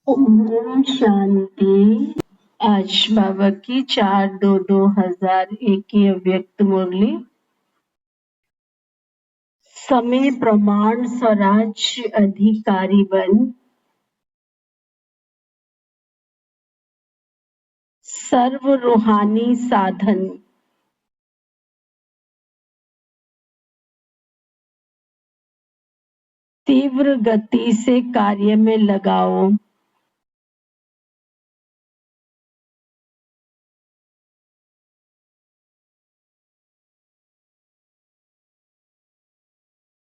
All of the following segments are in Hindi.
ओम शांति। आज बाबा की 4/2/2001 की अव्यक्त मुरली। समय प्रमाण स्वराज अधिकारी बन, सर्व रूहानी साधन। तीव्र गति से कार्य में लगाओ।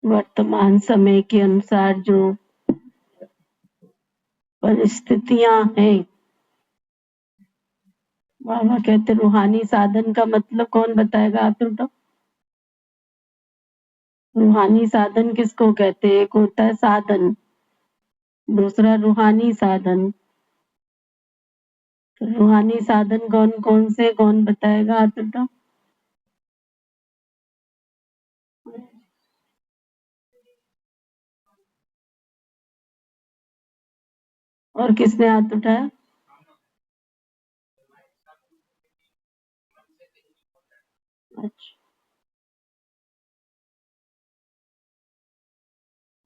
वर्तमान समय के अनुसार जो परिस्थितियां हैं, बाबा कहते रूहानी साधन का मतलब कौन बताएगा? आप लोग? रूहानी साधन किसको कहते हैं? एक होता है साधन, दूसरा रूहानी साधन। तो रूहानी साधन कौन कौन से, कौन बताएगा? आप लोग? और किसने हाथ उठाया? अच्छा,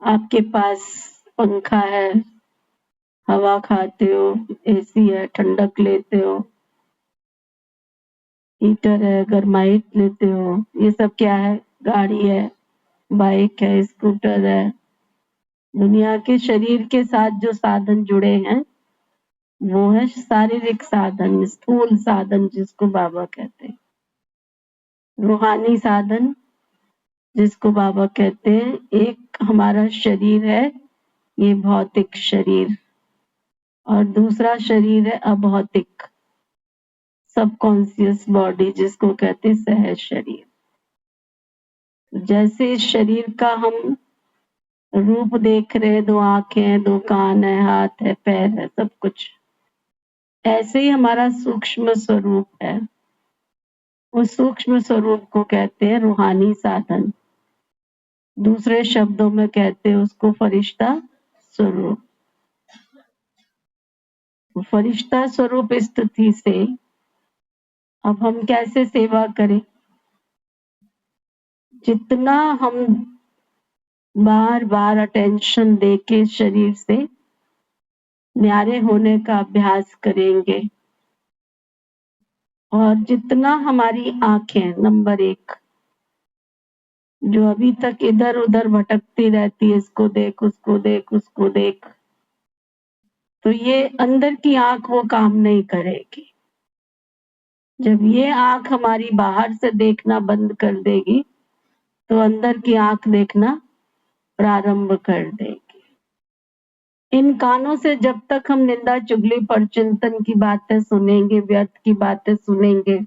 आपके पास पंखा है, हवा खाते हो, एसी है, ठंडक लेते हो, हीटर है, गरमाइश लेते हो, ये सब क्या है? गाड़ी है, बाइक है, स्कूटर है। दुनिया के शरीर के साथ जो साधन जुड़े हैं वो है शारीरिक साधन, स्थूल साधन जिसको बाबा कहते हैं। रूहानी साधन जिसको बाबा कहते हैं, एक हमारा शरीर है, ये भौतिक शरीर, और दूसरा शरीर है अभौतिक, सबकॉन्शियस बॉडी जिसको कहते हैं सहज शरीर। जैसे इस शरीर का हम रूप देख रहे हैं, 2 आंखें हैं, 2 कान है, हाथ है, पैर है, सब कुछ, ऐसे ही हमारा सूक्ष्म स्वरूप है। उस सूक्ष्म स्वरूप को कहते हैं रूहानी साधन। दूसरे शब्दों में कहते हैं उसको फरिश्ता स्वरूप। फरिश्ता स्वरूप स्थिति से अब हम कैसे सेवा करें? जितना हम बार बार अटेंशन देके शरीर से न्यारे होने का अभ्यास करेंगे, और जितना हमारी आंखें नंबर 1 जो अभी तक इधर उधर भटकती रहती है, इसको देख, उसको देख, उसको देख, तो ये अंदर की आंख वो काम नहीं करेगी। जब ये आंख हमारी बाहर से देखना बंद कर देगी तो अंदर की आंख देखना प्रारंभ कर देगी। इन कानों से जब तक हम निंदा चुगली परचिंतन की बातें सुनेंगे, व्यर्थ की बातें सुनेंगे,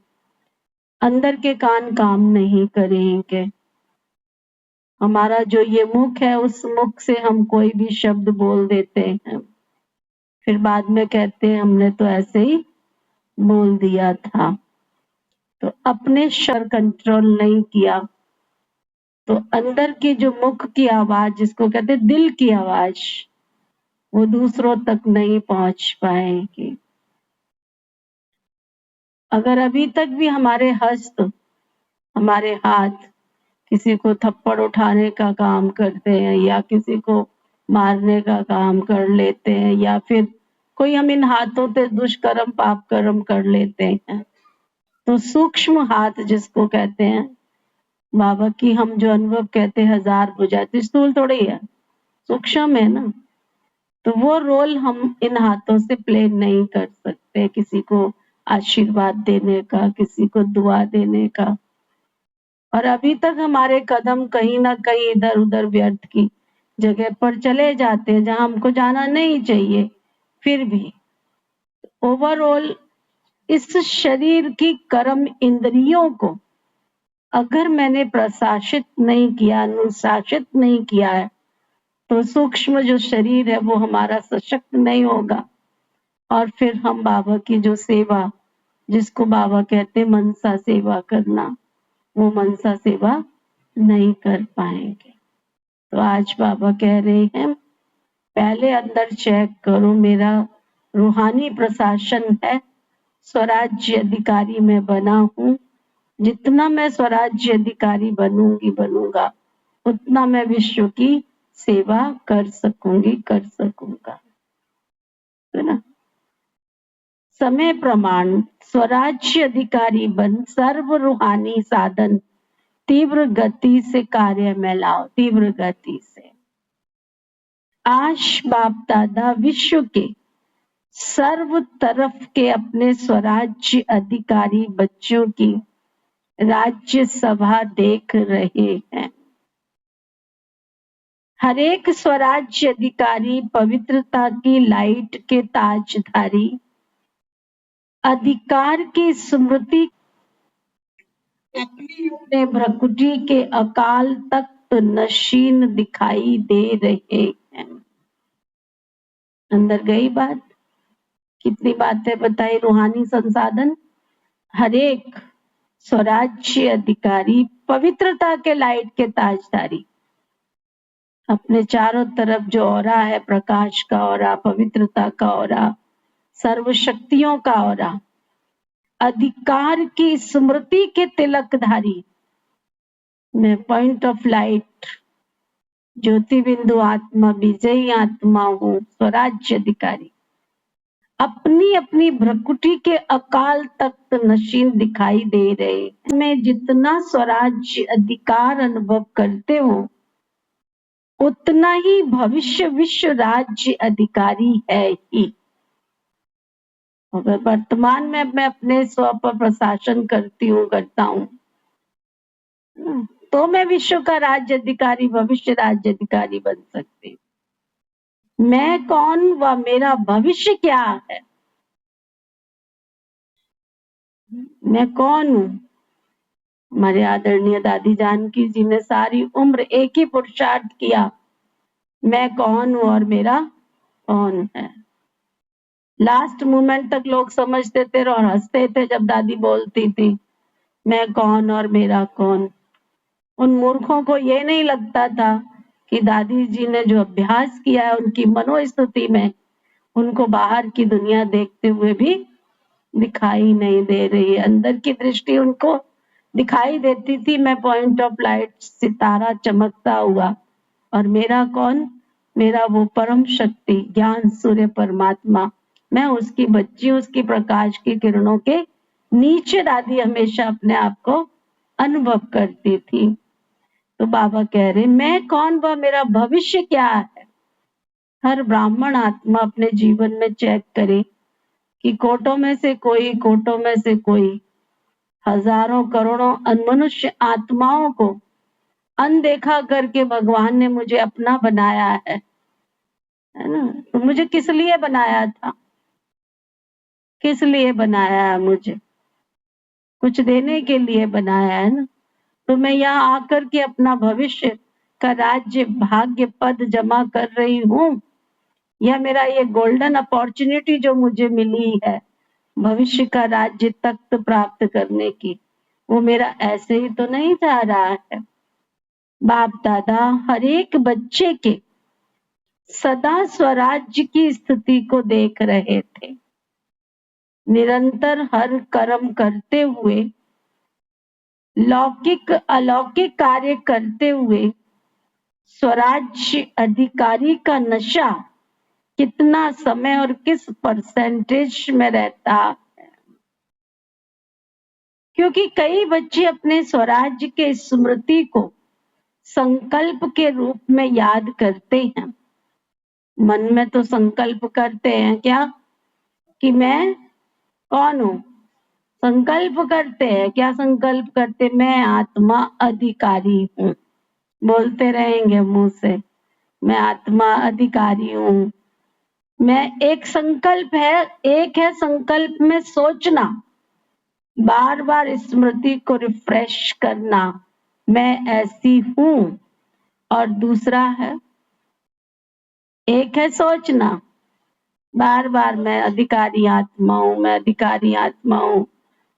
अंदर के कान काम नहीं करेंगे। हमारा जो ये मुख है, उस मुख से हम कोई भी शब्द बोल देते हैं, फिर बाद में कहते हैं हमने तो ऐसे ही बोल दिया था। तो अपने शर कंट्रोल नहीं किया तो अंदर की जो मुख की आवाज जिसको कहते हैं दिल की आवाज, वो दूसरों तक नहीं पहुंच पाएगी। अगर अभी तक भी हमारे हस्त, हमारे हाथ किसी को थप्पड़ उठाने का काम करते हैं या किसी को मारने का काम कर लेते हैं, या फिर कोई हम इन हाथों से दुष्कर्म पाप कर्म कर लेते हैं, तो सूक्ष्म हाथ जिसको कहते हैं, बाबा की हम जो अनुभव कहते हैं 1000 भुजा, तो स्थूल थोड़ी है, सूक्ष्म है ना। तो वो रोल हम इन हाथों से प्ले नहीं कर सकते, किसी को आशीर्वाद देने का, किसी को दुआ देने का। और अभी तक हमारे कदम कहीं ना कहीं इधर उधर व्यर्थ की जगह पर चले जाते हैं जहां हमको जाना नहीं चाहिए। फिर भी ओवरऑल इस शरीर की कर्म इंद्रियों को अगर मैंने प्रशासित नहीं किया, अनुशासित नहीं किया है, तो सूक्ष्म जो शरीर है वो हमारा सशक्त नहीं होगा, और फिर हम बाबा की जो सेवा जिसको बाबा कहते हैं मनसा सेवा करना, वो मनसा सेवा नहीं कर पाएंगे। तो आज बाबा कह रहे हैं पहले अंदर चेक करो, मेरा रूहानी प्रशासन है, स्वराज्य अधिकारी मैं बना हूँ। जितना मैं स्वराज्य अधिकारी बनूंगा उतना मैं विश्व की सेवा कर सकूंगा, है ना। समय प्रमाण, स्वराज्य अधिकारी बन, सर्व रूहानी साधन तीव्र गति से कार्य में लाओ, तीव्र गति से। आज बाप दादा विश्व के सर्व तरफ के अपने स्वराज्य अधिकारी बच्चों की राज्य सभा देख रहे हैं। हर एक स्वराज्य अधिकारी पवित्रता की लाइट के ताजधारी, अधिकार की स्मृति अपने अपने भ्रकुटी के अकाल तख्त नशीन दिखाई दे रहे हैं। अंदर गई बात? कितनी बातें बताई? रूहानी संसाधन, हर एक स्वराज्य अधिकारी पवित्रता के लाइट के ताजधारी, अपने चारों तरफ जो औरा है, प्रकाश का औरा, पवित्रता का औरा, सर्वशक्तियों का औरा, अधिकार की स्मृति के तिलकधारी, मैं पॉइंट ऑफ लाइट, ज्योति बिंदु आत्मा, विजयी आत्मा हूँ, स्वराज्य अधिकारी, अपनी अपनी भ्रकुटी के अकाल तख्त नशीन दिखाई दे रहे। मैं जितना स्वराज्य अधिकार अनुभव करते हो उतना ही भविष्य विश्व राज्य अधिकारी है ही। अगर वर्तमान में मैं अपने स्व पर प्रशासन करता हूँ तो मैं विश्व का राज्य अधिकारी, भविष्य राज्य अधिकारी बन सकती हूँ। मैं कौन व मेरा भविष्य क्या है, मैं कौन हूँ? हमारे आदरणीय दादी जानकी जी ने सारी उम्र एक ही पुरुषार्थ किया, मैं कौन हूँ और मेरा कौन है। लास्ट मोमेंट तक लोग समझते थे और हंसते थे जब दादी बोलती थी मैं कौन और मेरा कौन। उन मूर्खों को ये नहीं लगता था कि दादी जी ने जो अभ्यास किया है उनकी मनोस्थिति में उनको बाहर की दुनिया देखते हुए भी दिखाई नहीं दे रही है। अंदर की दृष्टि उनको दिखाई देती थी, मैं पॉइंट ऑफ लाइट, सितारा चमकता हुआ, और मेरा कौन? मेरा वो परम शक्ति ज्ञान सूर्य परमात्मा, मैं उसकी बच्ची, उसकी प्रकाश की किरणों के नीचे दादी हमेशा अपने आप को अनुभव करती थी। तो बाबा कह रहे मैं कौन व मेरा भविष्य क्या है। हर ब्राह्मण आत्मा अपने जीवन में चेक करे कि कोटों में से कोई हजारों करोड़ों अनमनुष्य आत्माओं को अनदेखा करके भगवान ने मुझे अपना बनाया है ना। तो मुझे किस लिए बनाया था? किस लिए बनाया है? मुझे कुछ देने के लिए बनाया है ना। तो मैं यहाँ आकर के अपना भविष्य का राज्य भाग्य पद जमा कर रही हूँ, या मेरा ये गोल्डन अपॉर्चुनिटी जो मुझे मिली है भविष्य का राज्य तख्त प्राप्त करने की, वो मेरा ऐसे ही तो नहीं जा रहा है। बाप दादा हर एक बच्चे के सदा स्वराज्य की स्थिति को देख रहे थे, निरंतर हर कर्म करते हुए, लौकिक अलौकिक कार्य करते हुए स्वराज्य अधिकारी का नशा कितना समय और किस परसेंटेज में रहता है। क्योंकि कई बच्चे अपने स्वराज्य के स्मृति को संकल्प के रूप में याद करते हैं। मन में तो संकल्प करते हैं क्या कि मैं कौन हूं? संकल्प करते हैं क्या? संकल्प करते मैं आत्मा अधिकारी हूं, बोलते रहेंगे मुंह से मैं आत्मा अधिकारी हूं। मैं एक संकल्प है, एक है संकल्प में सोचना, बार बार स्मृति को रिफ्रेश करना मैं ऐसी हूं, और दूसरा है, एक है सोचना बार बार मैं अधिकारी आत्मा हूं, मैं अधिकारी आत्मा हूं,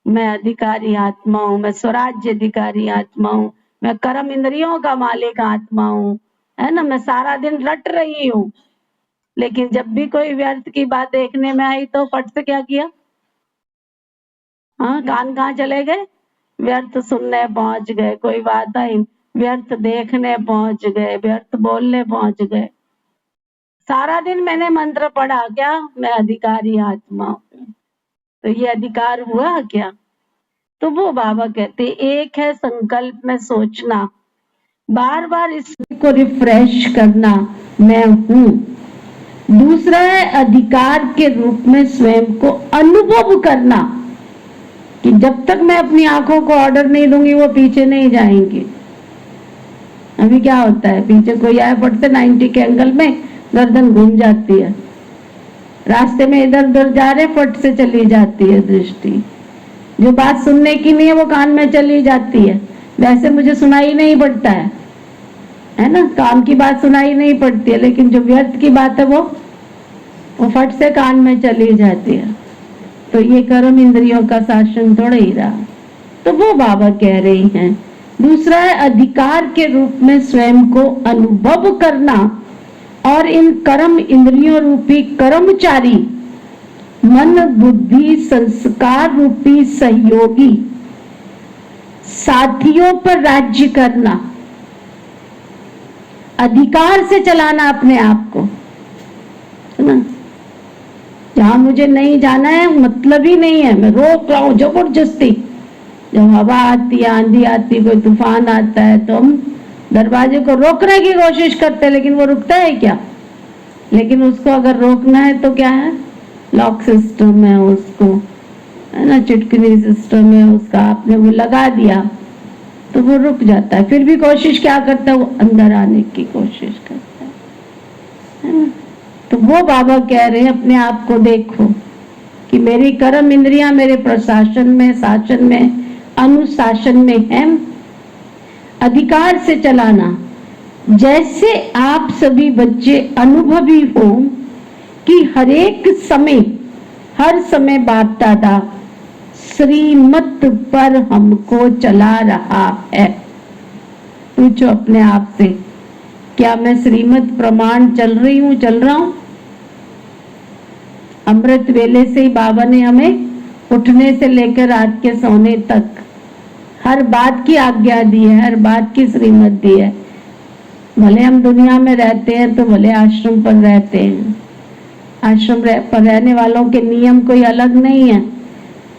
मैं अधिकारी आत्मा हूं, मैं स्वराज्य अधिकारी आत्मा हूं, मैं कर्म इंद्रियों का मालिक आत्मा हूं, है ना। मैं सारा दिन रट रही हूं लेकिन जब भी कोई व्यर्थ की बात देखने में आई तो फट से क्या किया? हाँ, कान कहाँ चले गए? व्यर्थ सुनने पहुंच गए, कोई बात आई, व्यर्थ देखने पहुंच गए, व्यर्थ बोलने पहुंच गए। सारा दिन मैंने मंत्र पढ़ा, क्या मैं अधिकारी आत्मा हूं, तो ये अधिकार हुआ क्या? तो वो बाबा कहते, एक है संकल्प में सोचना, बार बार इसको रिफ्रेश करना, मैं हूं। दूसरा है अधिकार के रूप में स्वयं को अनुभव करना, कि जब तक मैं अपनी आंखों को ऑर्डर नहीं दूंगी वो पीछे नहीं जाएंगी। अभी क्या होता है, पीछे कोई आए फट से 90 के एंगल में गर्दन घूम जाती है, रास्ते में इधर उधर जा रहे फट से चली जाती है दृष्टि, जो बात सुनने की नहीं है वो कान में चली जाती है। वैसे मुझे सुनाई नहीं पड़ता है ना, काम की बात सुनाई नहीं पड़ती है, लेकिन जो व्यर्थ की बात है वो फट से कान में चली जाती है। तो ये कर्म इंद्रियों का शासन थोड़ा ही रहा। तो वो बाबा कह रही हैं। दूसरा है अधिकार के रूप में स्वयं को अनुभव करना, और इन कर्म इंद्रियों रूपी कर्मचारी मन बुद्धि संस्कार रूपी सहयोगी साथियों पर राज्य करना, अधिकार से चलाना अपने आप को, है ना। जहां मुझे नहीं जाना है मतलब ही नहीं है, मैं रोक रहा हूं जबरदस्ती। जब हवा आती है, आंधी आती है, कोई तूफान आता है तो हम दरवाजे को रोकने की कोशिश करते हैं, लेकिन वो रुकता है क्या? लेकिन उसको अगर रोकना है तो क्या है, लॉक सिस्टम है उसको, है ना, चिटकनी सिस्टम है उसका, आपने वो लगा दिया तो वो रुक जाता है। फिर भी कोशिश क्या करता है, वो अंदर आने की कोशिश करता है ना। तो वो बाबा कह रहे हैं अपने आप को देखो कि मेरी कर्म इंद्रियां मेरे प्रशासन में, शासन में, अनुशासन में है। अधिकार से चलाना, जैसे आप सभी बच्चे अनुभवी हो कि हर समय बाप दादा श्रीमत पर हमको चला रहा है। पूछो अपने आप से, क्या मैं श्रीमत प्रमाण चल रहा हूं? अमृत वेले से ही बाबा ने हमें उठने से लेकर रात के सोने तक हर बात की आज्ञा दी है, हर बात की श्रीमत दी है। भले हम दुनिया में रहते हैं तो भले आश्रम पर रहते हैं, आश्रम पर रहने वालों के नियम कोई अलग नहीं है,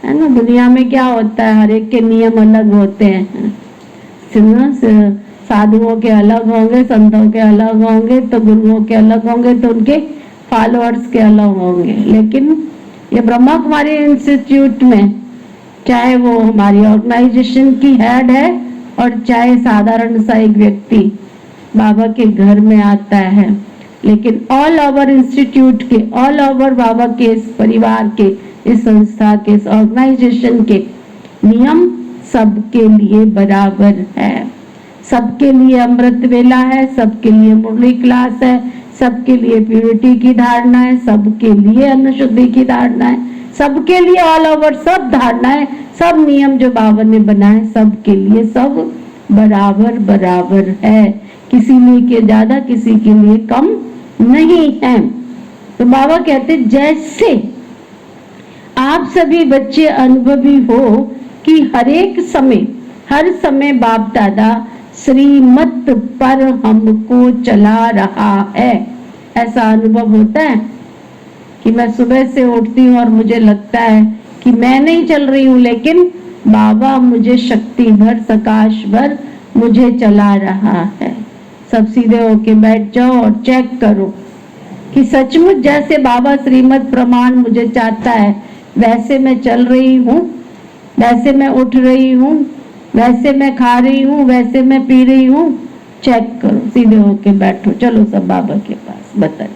है ना। दुनिया में क्या होता है, हर एक के नियम अलग होते हैं। साधुओं के अलग होंगे, संतों के अलग होंगे, तो गुरुओं के अलग होंगे, तो उनके फॉलोअर्स के अलग होंगे। लेकिन ये ब्रह्मा कुमारी इंस्टीट्यूट में चाहे वो हमारी ऑर्गेनाइजेशन की हेड है और चाहे साधारण सा एक व्यक्ति बाबा के घर में आता है, लेकिन ऑल ओवर इंस्टीट्यूट के, ऑल ओवर बाबा के इस परिवार के, इस संस्था के, इस ऑर्गेनाइजेशन के नियम सबके लिए बराबर है। सबके लिए अमृत वेला है, सबके लिए मुरली क्लास है, सबके लिए प्यूरिटी की धारणा है, सबके लिए अन्न शुद्धि की धारणा है, सबके लिए ऑल ओवर सब धारणा है, सब नियम जो बाबा ने बनाए सबके लिए सब बराबर बराबर है। किसी लिए के ज्यादा, किसी के लिए कम नहीं है। तो बाबा कहते जैसे आप सभी बच्चे अनुभवी हो कि हर समय बाप दादा श्रीमत पर हमको चला रहा है। ऐसा अनुभव होता है कि मैं सुबह से उठती हूँ और मुझे लगता है कि मैं नहीं चल रही हूँ, लेकिन बाबा मुझे शक्ति भर, प्रकाश भर मुझे चला रहा है। सब सीधे होके बैठ जाओ और चेक करो कि सचमुच जैसे बाबा श्रीमत प्रमाण मुझे चाहता है वैसे मैं चल रही हूँ, वैसे मैं उठ रही हूँ, वैसे मैं खा रही हूँ, वैसे मैं पी रही हूँ। चेक करो, सीधे होके बैठो, चलो सब बाबा के पास बताइए।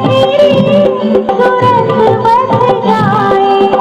तेरी सूरत बस जाए।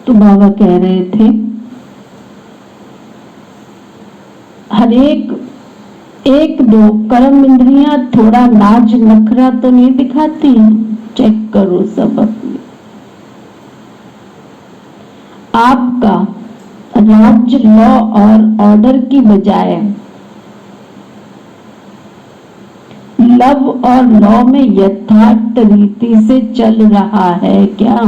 तो बाबा कह रहे थे हर एक दो कर्म इंद्रियां थोड़ा नाज नखरा तो नहीं दिखाती, चेक करो सब अपने। आपका राज्य लॉ और ऑर्डर की बजाय लव और लॉ में यथार्थ रीति से चल रहा है क्या?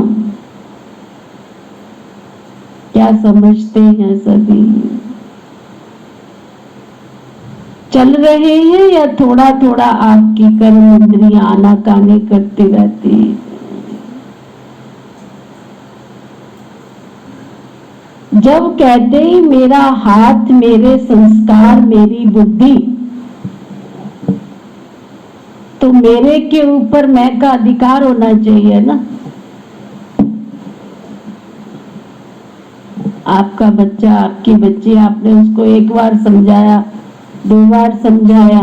क्या समझते हैं सभी? चल रहे हैं या थोड़ा थोड़ा आपकी कर्म इंद्रियां आनाकानी करती रहती हैं? जब कहते ही मेरा हाथ, मेरे संस्कार, मेरी बुद्धि, तो मेरे के ऊपर मैं का अधिकार होना चाहिए ना। आपका बच्चा, आपकी बच्ची, आपने उसको एक बार समझाया, 2 बार समझाया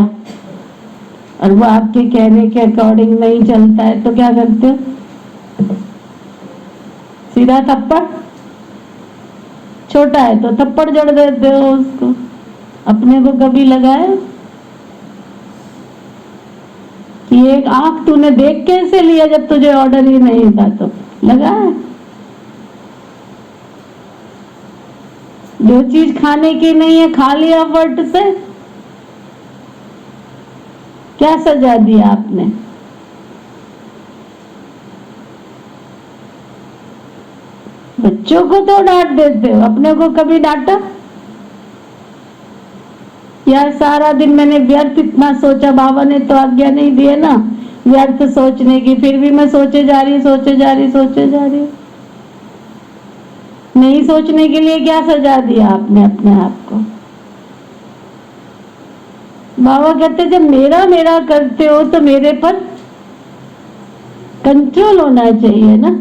और वो आपके कहने के अकॉर्डिंग नहीं चलता है तो क्या करते हो? सीधा थप्पड़। छोटा है तो थप्पड़ जड़ देते हो उसको। अपने को कभी लगाया कि एक आंख तूने देख कैसे लिया जब तुझे ऑर्डर ही नहीं था? तो लगा। जो चीज खाने की नहीं है खा लिया फट से, क्या सजा दिया आपने? बच्चों को तो डांट देते हो, अपने को कभी डांटा? यार सारा दिन मैंने व्यर्थ इतना सोचा, बाबा ने तो आज्ञा नहीं दी है ना व्यर्थ सोचने की, फिर भी मैं सोचे जा रही। नहीं सोचने के लिए क्या सजा दिया आपने अपने आप को? बाबा कहते जब मेरा मेरा करते हो तो मेरे पर कंट्रोल होना चाहिए ना।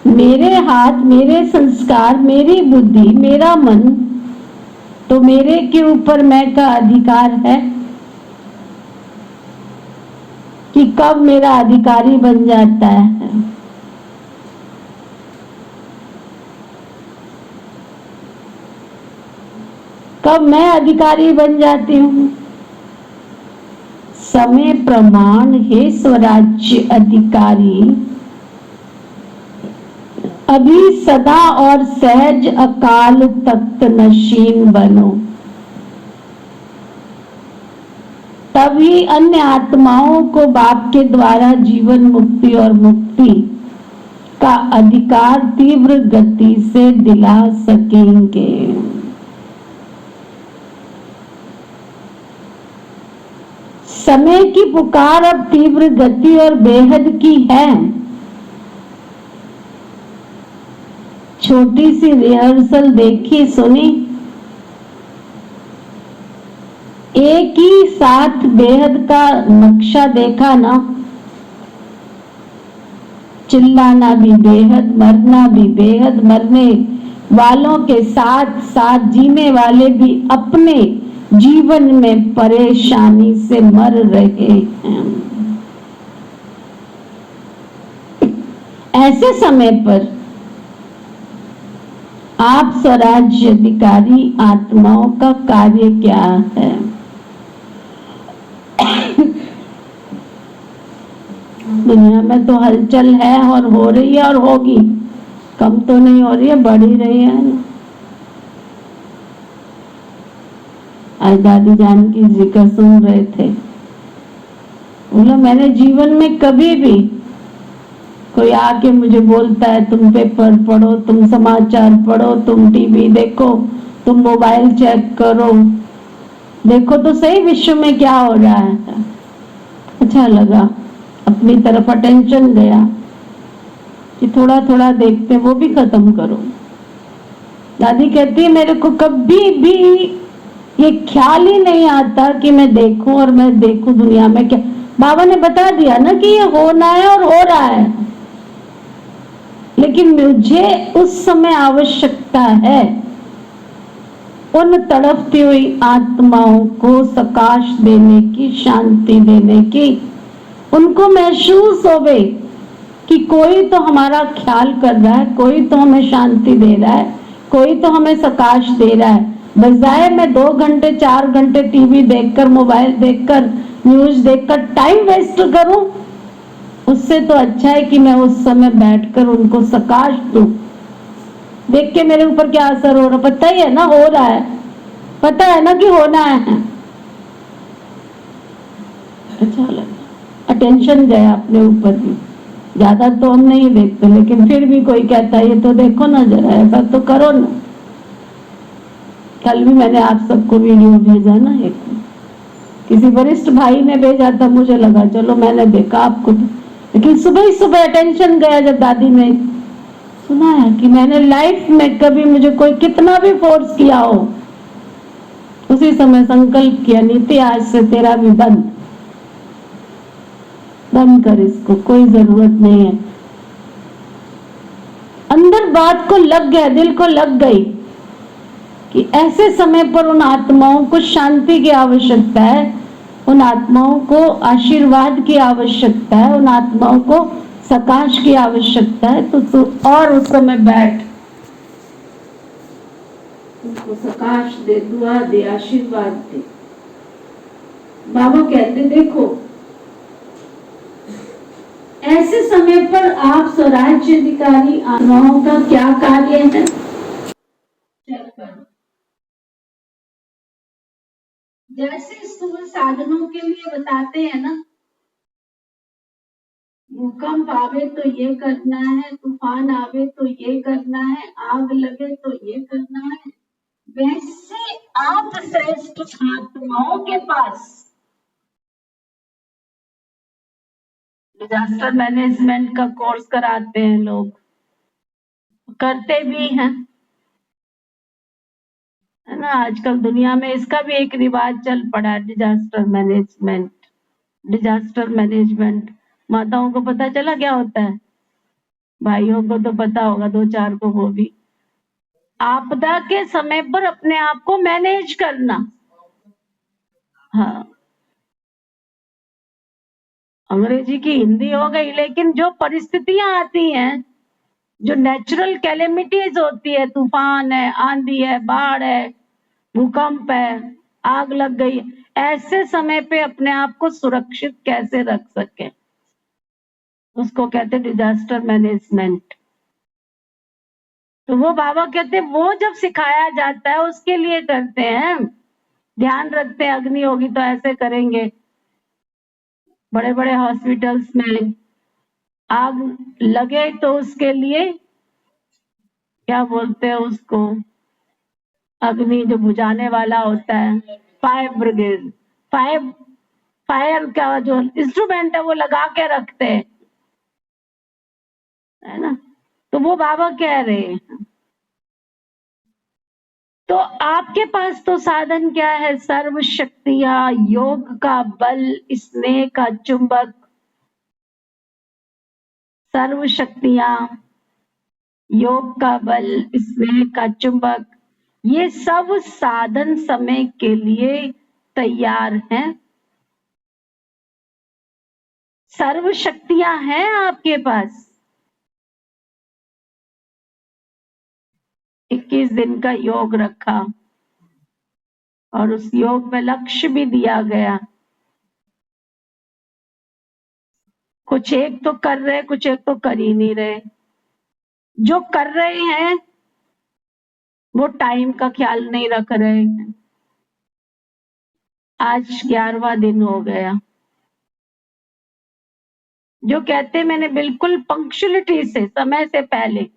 मेरे हाथ, मेरे संस्कार, मेरी बुद्धि, मेरा मन, तो मेरे के ऊपर मैं का अधिकार है कि कब मेरा अधिकारी बन जाता है। कब मैं अधिकारी बन जाती हूँ? समय प्रमाण हे स्वराज्य अधिकारी, अभी सदा और सहज अकाल तख्त नशीन बनो, तभी अन्य आत्माओं को बाप के द्वारा जीवन मुक्ति और मुक्ति का अधिकार तीव्र गति से दिला सकेंगे। समय की पुकार अब तीव्र गति और बेहद की है। छोटी सी रिहर्सल देखी, सुनी, एक ही साथ बेहद का नक्शा देखा ना। चिल्लाना भी बेहद, मरना भी बेहद, मरने वालों के साथ साथ जीने वाले भी अपने जीवन में परेशानी से मर रहे हैं। ऐसे समय पर आप स्वराज्य अधिकारी आत्माओं का कार्य क्या है? दुनिया में तो हलचल है और हो रही है और होगी, कम तो नहीं हो रही है, बढ़ ही रही है ना। आज दादी जान की जिक्र सुन रहे थे, बोला मैंने जीवन में कभी भी कोई आके मुझे बोलता है तुम पेपर पढ़ो, तुम समाचार पढ़ो, तुम टीवी देखो, तुम मोबाइल चेक करो, देखो तो सही विश्व में क्या हो रहा है। अच्छा लगा, अपनी तरफ अटेंशन गया कि थोड़ा थोड़ा देखते, वो भी खत्म करो। दादी कहती है मेरे को कभी भी ये ख्याल ही नहीं आता कि मैं देखूं और मैं देखूं दुनिया में क्या। बाबा ने बता दिया ना कि ये होना है और हो रहा है, लेकिन मुझे उस समय आवश्यकता है उन तड़पती हुई आत्माओं को प्रकाश देने की, शांति देने की, उनको महसूस होवे कि कोई तो हमारा ख्याल कर रहा है, कोई तो हमें शांति दे रहा है, कोई तो हमें प्रकाश दे रहा है। बजाय मैं 2 घंटे 4 घंटे टीवी देखकर, मोबाइल देखकर, न्यूज देखकर टाइम वेस्ट करूं, उससे तो अच्छा है कि मैं उस समय बैठकर उनको प्रकाश दूं। देख के मेरे ऊपर क्या असर हो रहा, पता ही है ना, हो रहा है, पता है ना कि होना है। अच्छा लगा, अटेंशन गया अपने ऊपर भी। ज्यादा तो हम नहीं देखते, लेकिन फिर भी कोई कहता है ये तो देखो ना जरा, ऐसा तो करो ना। कल भी मैंने आप सबको वीडियो भेजा ना, एक किसी वरिष्ठ भाई ने भेजा था, मुझे लगा चलो मैंने देखा आपको, लेकिन सुबह ही सुबह अटेंशन गया जब दादी ने सुना है कि मैंने लाइफ में कभी मुझे कोई कितना भी फोर्स किया हो, उसी समय संकल्प किया, नीति आज से तेरा भी बंद कर, इसको कोई जरूरत नहीं है। अंदर बात को लग गया, दिल को लग गई कि ऐसे समय पर उन आत्माओं को शांति की आवश्यकता है, उन आत्माओं को आशीर्वाद की आवश्यकता है, उन आत्माओं को प्रकाश की आवश्यकता है। तो और उस समय बैठ उनको प्रकाश दे, दुआ दे, आशीर्वाद दे। बाबा कहते देखो, ऐसे समय पर आप स्वराज्य अधिकारी आत्माओं का क्या कार्य है, जैसे स्थूल साधनों के लिए बताते हैं ना, भूकंप आवे तो ये करना है, तूफान आवे तो ये करना है, आग लगे तो ये करना है, वैसे आप श्रेष्ठ आत्माओं के पास डिजास्टर मैनेजमेंट का कोर्स कराते हैं लोग, करते भी हैं, है ना। आजकल दुनिया में इसका भी एक रिवाज चल पड़ा है, डिजास्टर मैनेजमेंट। डिजास्टर मैनेजमेंट माताओं को पता चला क्या होता है, भाइयों को तो पता होगा, 2-4 को वो भी। आपदा के समय पर अपने आप को मैनेज करना। हाँ, अंग्रेजी की हिंदी हो गई, लेकिन जो परिस्थितियां आती हैं, जो नेचुरल कैलेमिटीज होती है, तूफान है, आंधी है, बाढ़ है, भूकंप है, आग लग गई, ऐसे समय पे अपने आप को सुरक्षित कैसे रख सके, उसको कहते हैं डिजास्टर मैनेजमेंट। तो वो बाबा कहते हैं वो जब सिखाया जाता है उसके लिए करते हैं, ध्यान रखते हैं, अग्नि होगी तो ऐसे करेंगे। बड़े बड़े हॉस्पिटल्स में आग लगे तो उसके लिए क्या बोलते हैं उसको, अग्नि जो बुझाने वाला होता है, फायर ब्रिगेड, फायर फायर का जो इंस्ट्रूमेंट है वो लगा के रखते हैं, है ना। तो वो बाबा कह रहे हैं, तो आपके पास तो साधन क्या है, सर्व शक्तियां, योग का बल, स्नेह का चुंबक, सर्व शक्तियां, योग का बल, स्नेह का चुंबक, ये सब साधन समय के लिए तैयार हैं। सर्व शक्तियां हैं आपके पास। 21 दिन का योग रखा और उस योग में लक्ष्य भी दिया गया। कुछ एक तो कर रहे, कुछ एक तो कर ही नहीं रहे। जो कर रहे हैं वो टाइम का ख्याल नहीं रख रहे हैं। आज 11वां दिन हो गया। जो कहते मैंने बिल्कुल पंक्चुअलिटी से, समय से पहले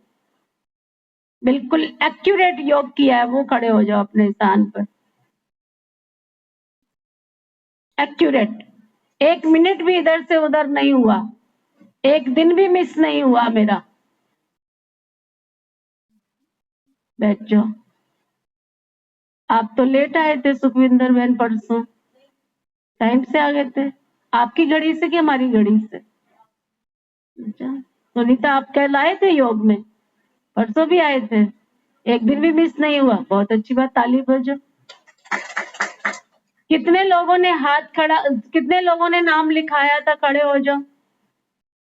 बिल्कुल एक्यूरेट योग किया है, वो खड़े हो जाओ अपने स्थान पर। एक्यूरेट, 1 मिनट भी इधर से उधर नहीं हुआ, 1 दिन भी मिस नहीं हुआ मेरा। बैठ जाओ। आप तो लेट आए थे सुखविंदर बहन, परसों टाइम से आ गए थे। आपकी घड़ी से कि हमारी घड़ी से? अच्छा, सुनीता आप कल आए थे योग में, परसों भी आए थे। एक दिन भी मिस नहीं हुआ, बहुत अच्छी बात, ताली बजाओ। कितने लोगों ने कितने लोगों ने नाम लिखाया था? खड़े हो जाओ,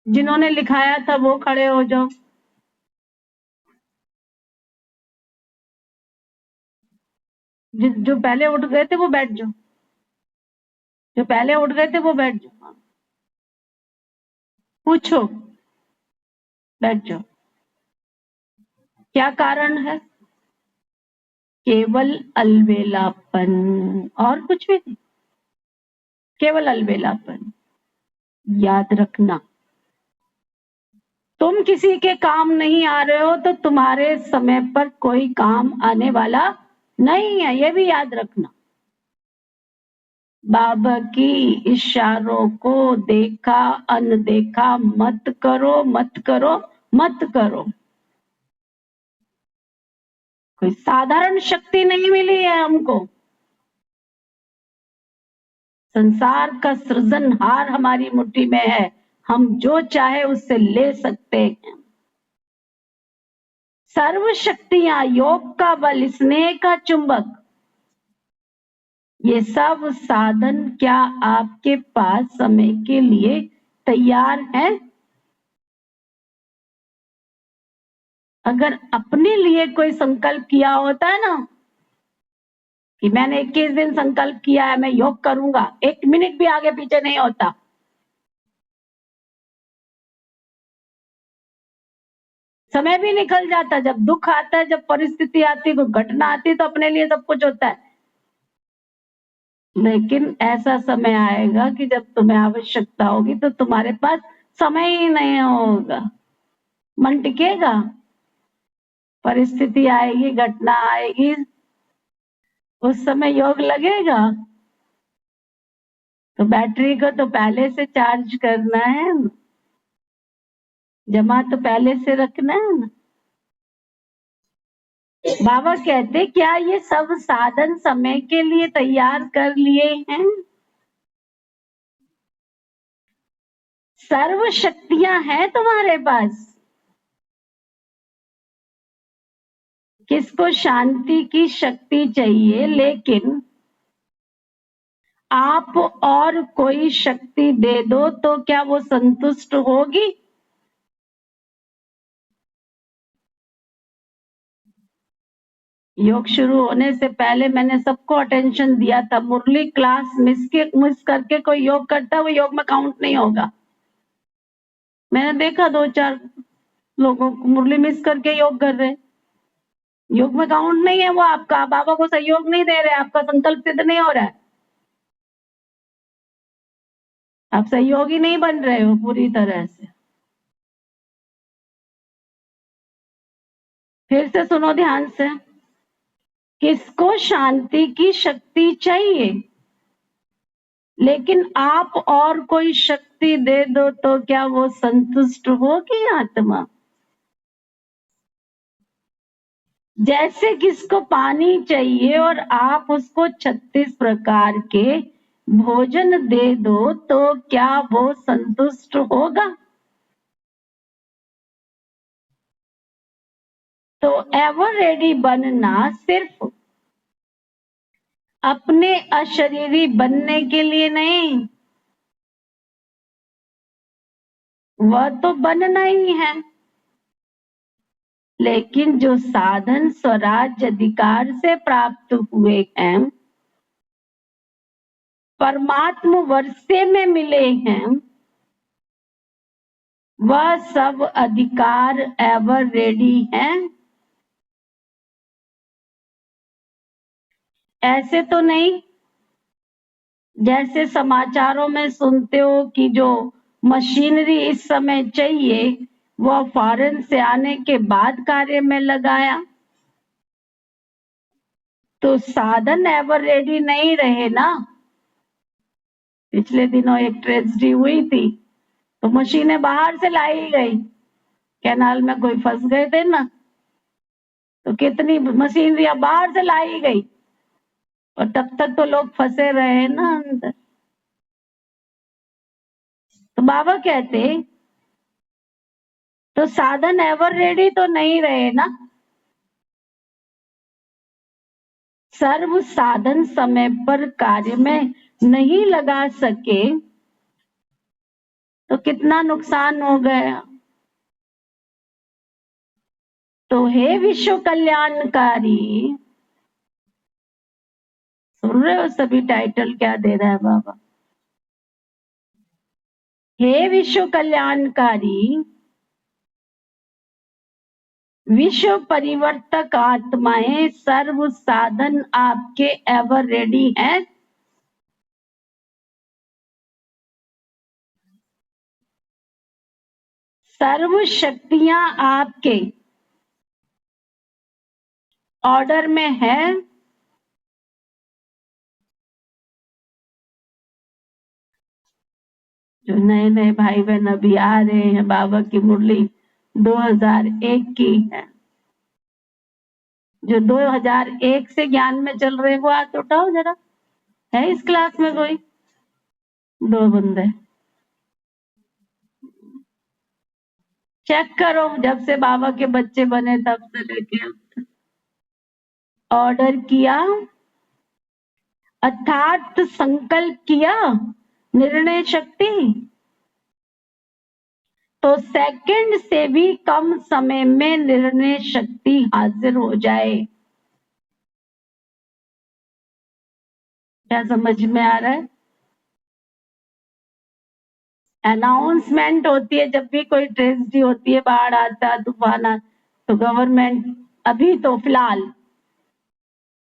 जिन्होंने लिखाया था वो खड़े हो जाओ। जो पहले उठ गए थे वो बैठ जाओ, जो पहले उठ गए थे वो बैठ जाओ। हाँ, पूछो, बैठ जाओ। क्या कारण है? केवल अलबेलापन, और कुछ भी नहीं, केवल अलबेलापन। याद रखना, तुम किसी के काम नहीं आ रहे हो तो तुम्हारे समय पर कोई काम आने वाला नहीं है, ये भी याद रखना। बाबा की इशारों को देखा अनदेखा मत करो, मत करो, मत करो। कोई साधारण शक्ति नहीं मिली है हमको। संसार का सृजनहार हमारी मुट्ठी में है, हम जो चाहे उससे ले सकते हैं। सर्व शक्तियां, योग का बल, स्नेह का चुंबक, ये सब साधन क्या आपके पास समय के लिए तैयार है? अगर अपने लिए कोई संकल्प किया होता है ना कि मैंने 21 दिन संकल्प किया है मैं योग करूंगा, 1 मिनट भी आगे पीछे नहीं होता। समय भी निकल जाता, जब दुख आता है, जब परिस्थिति आती है, कोई घटना आती है, तो अपने लिए सब कुछ होता है। लेकिन ऐसा समय आएगा कि जब तुम्हें आवश्यकता होगी तो तुम्हारे पास समय ही नहीं होगा, मन टिकेगा। परिस्थिति आएगी, घटना आएगी, उस समय योग लगेगा। तो बैटरी को तो पहले से चार्ज करना है, जमा तो पहले से रखना है ना। बाबा कहते क्या ये सब साधन समय के लिए तैयार कर लिए हैं? सर्व शक्तियां हैं तुम्हारे पास। किसको शांति की शक्ति चाहिए, लेकिन आप और कोई शक्ति दे दो तो क्या वो संतुष्ट होगी? योग शुरू होने से पहले मैंने सबको अटेंशन दिया था, मुरली क्लास मिस करके कोई योग करता है वो योग में काउंट नहीं होगा। मैंने देखा 2-4 लोगों को मुरली मिस करके योग कर रहे, योग में काउंट नहीं है वो आपका, बाबा को सहयोग नहीं दे रहे, आपका संकल्प सिद्ध नहीं हो रहा है, आप सहयोगी नहीं बन रहे हो पूरी तरह से। फिर से सुनो ध्यान से, किसको शांति की शक्ति चाहिए, लेकिन आप और कोई शक्ति दे दो तो क्या वो संतुष्ट होगी आत्मा? जैसे किसको पानी चाहिए और आप उसको 36 प्रकार के भोजन दे दो तो क्या वो संतुष्ट होगा? तो एवर रेडी बनना सिर्फ अपने अशरीरी बनने के लिए नहीं, वह तो बनना ही है, लेकिन जो साधन स्वराज अधिकार से प्राप्त हुए हैं, परमात्म वर्षे में मिले हैं, वह सब अधिकार एवर रेडी हैं। ऐसे तो नहीं जैसे समाचारों में सुनते हो कि जो मशीनरी इस समय चाहिए वह फॉरेन से आने के बाद कार्य में लगाया, तो साधन एवर रेडी नहीं रहे ना। पिछले दिनों एक ट्रेजेडी हुई थी, तो मशीनें बाहर से लाई गई, कैनाल में कोई फंस गए थे ना, तो कितनी मशीनरी बाहर से लाई गई और तब तक तो लोग फंसे रहे ना अंदर। तो बाबा कहते तो साधन एवर रेडी तो नहीं रहे ना, सर्व साधन समय पर कार्य में नहीं लगा सके तो कितना नुकसान हो गया। तो हे विश्व कल्याणकारी, सुन रहे हो सभी टाइटल क्या दे रहा है बाबा। हे विश्व कल्याणकारी, विश्व परिवर्तक आत्माएं, सर्व साधन आपके एवर रेडी हैं। सर्व शक्तियां आपके ऑर्डर में है। जो नए नए भाई बहन अभी आ रहे हैं, बाबा की मुरली 2001 की है। जो 2001 से ज्ञान में चल रहे हैं वो हाथ उठाओ जरा। है इस क्लास में कोई? 2 बंदे। चेक करो, जब से बाबा के बच्चे बने तब से लेके अब तक ऑर्डर किया, अर्थात संकल्प किया, निर्णय शक्ति, तो सेकंड से भी कम समय में निर्णय शक्ति हाजिर हो जाए। क्या समझ में आ रहा है? अनाउंसमेंट होती है जब भी कोई ट्रेजेडी होती है, बाढ़ आता है, तूफान आता, तो गवर्नमेंट अभी तो फिलहाल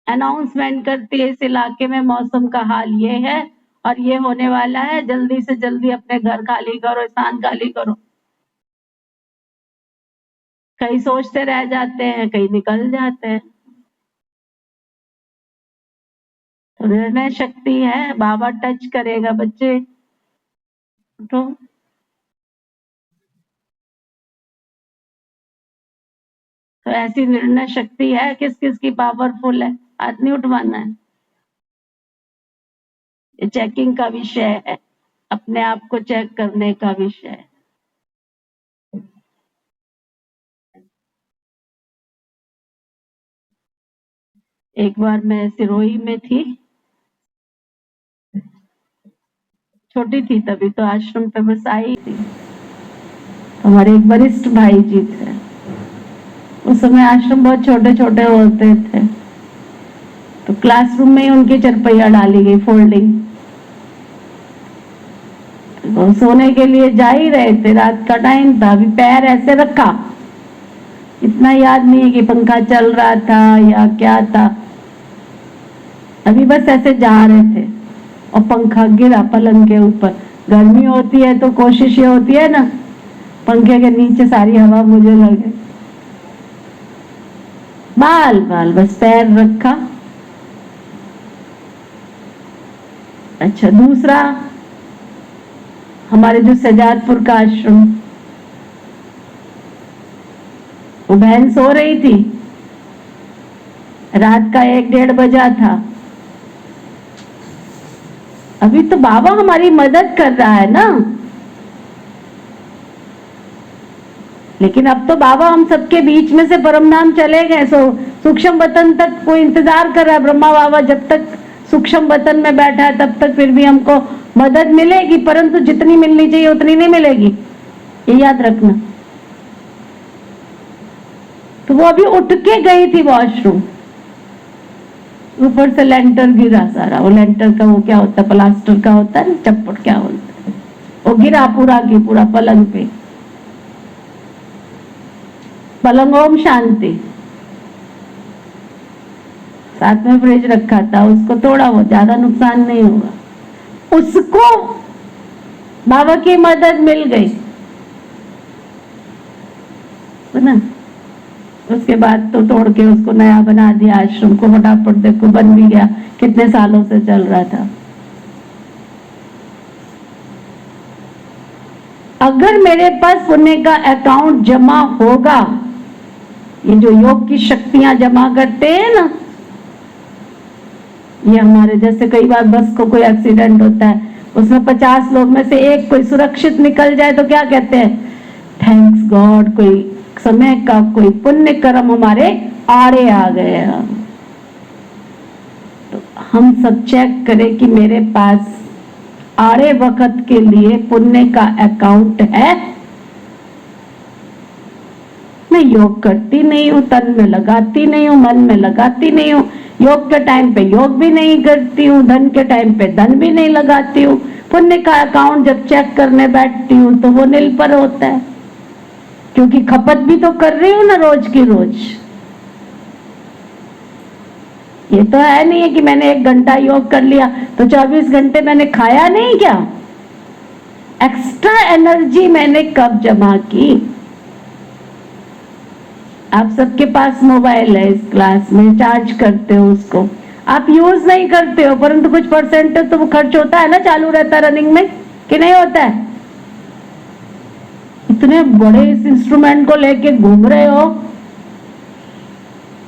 अनाउंसमेंट करती है इस इलाके में मौसम का हाल ये है और ये होने वाला है, जल्दी से जल्दी अपने घर खाली करो, स्थान खाली करो। कई सोचते रह जाते हैं, कई निकल जाते हैं। तो निर्णय शक्ति है, बाबा टच करेगा बच्चे। तो ऐसी निर्णय शक्ति है, किस किस की पावरफुल है? हाथ नहीं उठवाना है। ये चेकिंग का विषय है, अपने आप को चेक करने का विषय है। एक बार मैं सिरोही में थी, छोटी थी तभी, तो आश्रम पे बस आई थी। हमारे एक वरिष्ठ भाई जी थे, उस समय आश्रम बहुत छोटे छोटे होते थे, तो क्लासरूम में ही उनकी चरपैया डाली गई फोल्डिंग। तो सोने के लिए जा ही रहे थे, रात का टाइम था, अभी पैर ऐसे रखा, इतना याद नहीं है कि पंखा चल रहा था या क्या था, अभी बस ऐसे जा रहे थे और पंखा गिरा पलंग के ऊपर। गर्मी होती है तो कोशिश ये होती है ना, पंखे के नीचे सारी हवा मुझे लगे। बाल बाल बस पैर रखा। अच्छा, दूसरा हमारे जो सजादपुर का आश्रम, वो बहन सो रही थी, रात का 1-1:30 बजा था। अभी तो बाबा हमारी मदद कर रहा है ना, लेकिन अब तो बाबा हम सबके बीच में से परमधाम चले गए, सो सूक्ष्म वतन तक कोई इंतजार कर रहा है। ब्रह्मा बाबा जब तक सूक्ष्म वतन में बैठा है तब तक फिर भी हमको मदद मिलेगी, परंतु जितनी मिलनी चाहिए उतनी नहीं मिलेगी, ये याद रखना। तो वो अभी उठ के गई थी वॉशरूम, ऊपर से लेंटर गिरा सारा। वो लेंटर का वो क्या होता है, प्लास्टर का होता है ना, चप्पट क्या बोलते हैं, वो गिरा पूरा की पूरा पलंग पे। पलंग ओम शांति, साथ में फ्रिज रखा था, उसको तोड़ा, वो ज्यादा नुकसान नहीं हुआ, उसको बाबा की मदद मिल गई ना। उसके बाद तो तोड़ के उसको नया बना दिया आश्रम को, फटाफट देखो बन भी गया, कितने सालों से चल रहा था। अगर मेरे पास पुण्य का अकाउंट जमा होगा, ये जो योग की शक्तियां जमा करते हैं ना, ये हमारे जैसे कई बार बस को कोई एक्सीडेंट होता है, उसमें 50 लोग में से एक कोई सुरक्षित निकल जाए तो क्या कहते हैं, थैंक्स गॉड, कोई समय का कोई पुण्य कर्म हमारे आड़े आ गए। हम सब चेक करें कि मेरे पास आड़े वक्त के लिए पुण्य का अकाउंट है। मैं योग करती नहीं हूँ, तन में लगाती नहीं हूँ, मन में लगाती नहीं हूँ, योग के टाइम पे योग भी नहीं करती हूँ, धन के टाइम पे धन भी नहीं लगाती हूँ। पुण्य का अकाउंट जब चेक करने बैठती हूँ तो वो नील पर होता है, क्योंकि खपत भी तो कर रही हूँ ना रोज की रोज। ये तो है नहीं है कि मैंने 1 घंटा योग कर लिया तो 24 घंटे मैंने खाया नहीं क्या? एक्स्ट्रा एनर्जी मैंने कब जमा की? आप सबके पास मोबाइल है, इस क्लास में चार्ज करते हो उसको, आप यूज नहीं करते हो, परंतु कुछ परसेंटेज तो वो खर्च होता है ना, चालू रहता है रनिंग में, कि नहीं होता है? इतने बड़े इस इंस्ट्रूमेंट को लेके घूम रहे हो,